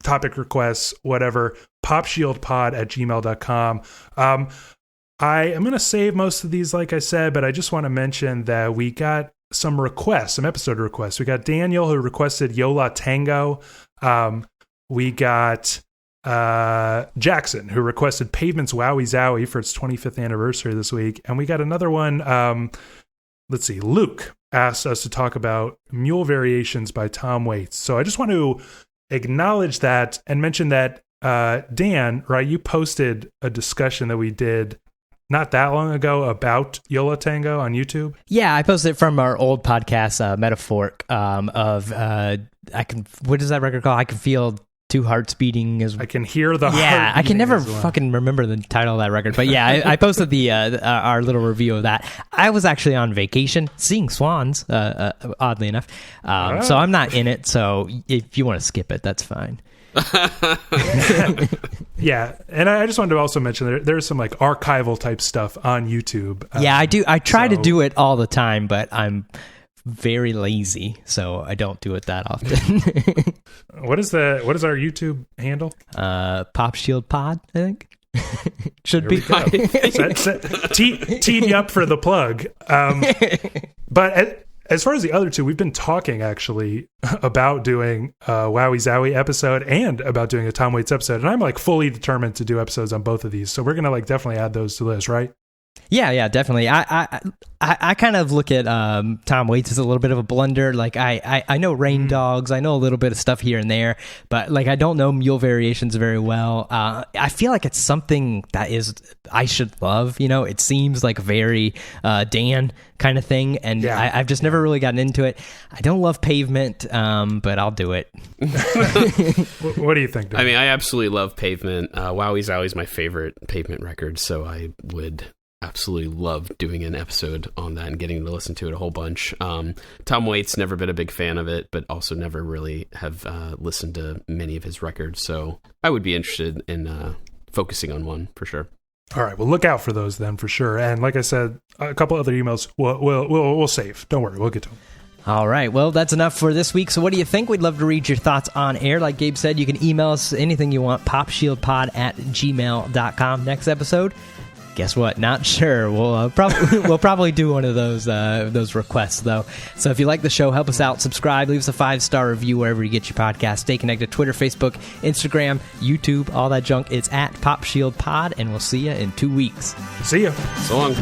topic requests, whatever, popshieldpod@gmail.com. I am going to save most of these, like I said, but I just want to mention that we got some requests, some episode requests. We got Daniel, who requested Yola Tango. We got Jackson, who requested Pavement's Wowie Zowie for its 25th anniversary this week. And we got another one. Let's see. Luke asked us to talk about Mule Variations by Tom Waits. So I just want to acknowledge that and mention that, Dan, right, you posted a discussion that we did not that long ago about Yola Tango on YouTube. Yeah, I posted it from our old podcast, Metaphoric, what is that record called? I Can Feel Two Hearts Beating. I Can Hear the Heart. Yeah, I can never fucking remember the title of that record. But yeah, I posted our little review of that. I was actually on vacation seeing Swans, oddly enough. So I'm not in it. So if you want to skip it, that's fine. Yeah, and I just wanted to also mention there's some like archival type stuff on YouTube. Yeah, I do. I try to do it all the time, but I'm very lazy, so I don't do it that often. What is our YouTube handle? Pop Shield Pod, I think. Should be. Teed you up for the plug. But as far as the other two, we've been talking actually about doing a Wowie Zowie episode and about doing a Tom Waits episode, and I'm like fully determined to do episodes on both of these. So we're gonna like definitely add those to the list, right? Yeah, definitely. I kind of look at Tom Waits as a little bit of a blunder. Like I know Rain Dogs, I know a little bit of stuff here and there, but like I don't know Mule Variations very well. I feel like it's something that I should love. You know, it seems like very Dan kind of thing, and yeah. I've just never really gotten into it. I don't love Pavement, but I'll do it. What do you think, Dan? I mean, I absolutely love Pavement. Wowie Zowie is my favorite Pavement record, so I would absolutely love doing an episode on that and getting to listen to it a whole bunch. Tom Waits, never been a big fan of it, but also never really have listened to many of his records, so I would be interested in focusing on one for sure. All right, well, look out for those then for sure. And like I said, a couple other emails we'll save. Don't worry, we'll get to them. All right, well, that's enough for this week. So what do you think? We'd love to read your thoughts on air. Like Gabe said, you can email us anything you want, popshieldpod@gmail.com. Next episode, guess what? Not sure. We'll probably do one of those requests though. So if you like the show, help us out. Subscribe, leave us a 5-star review wherever you get your podcast. Stay connected: Twitter, Facebook, Instagram, YouTube, all that junk. It's at Pop Shield Pod, and we'll see you in 2 weeks. See ya. So long.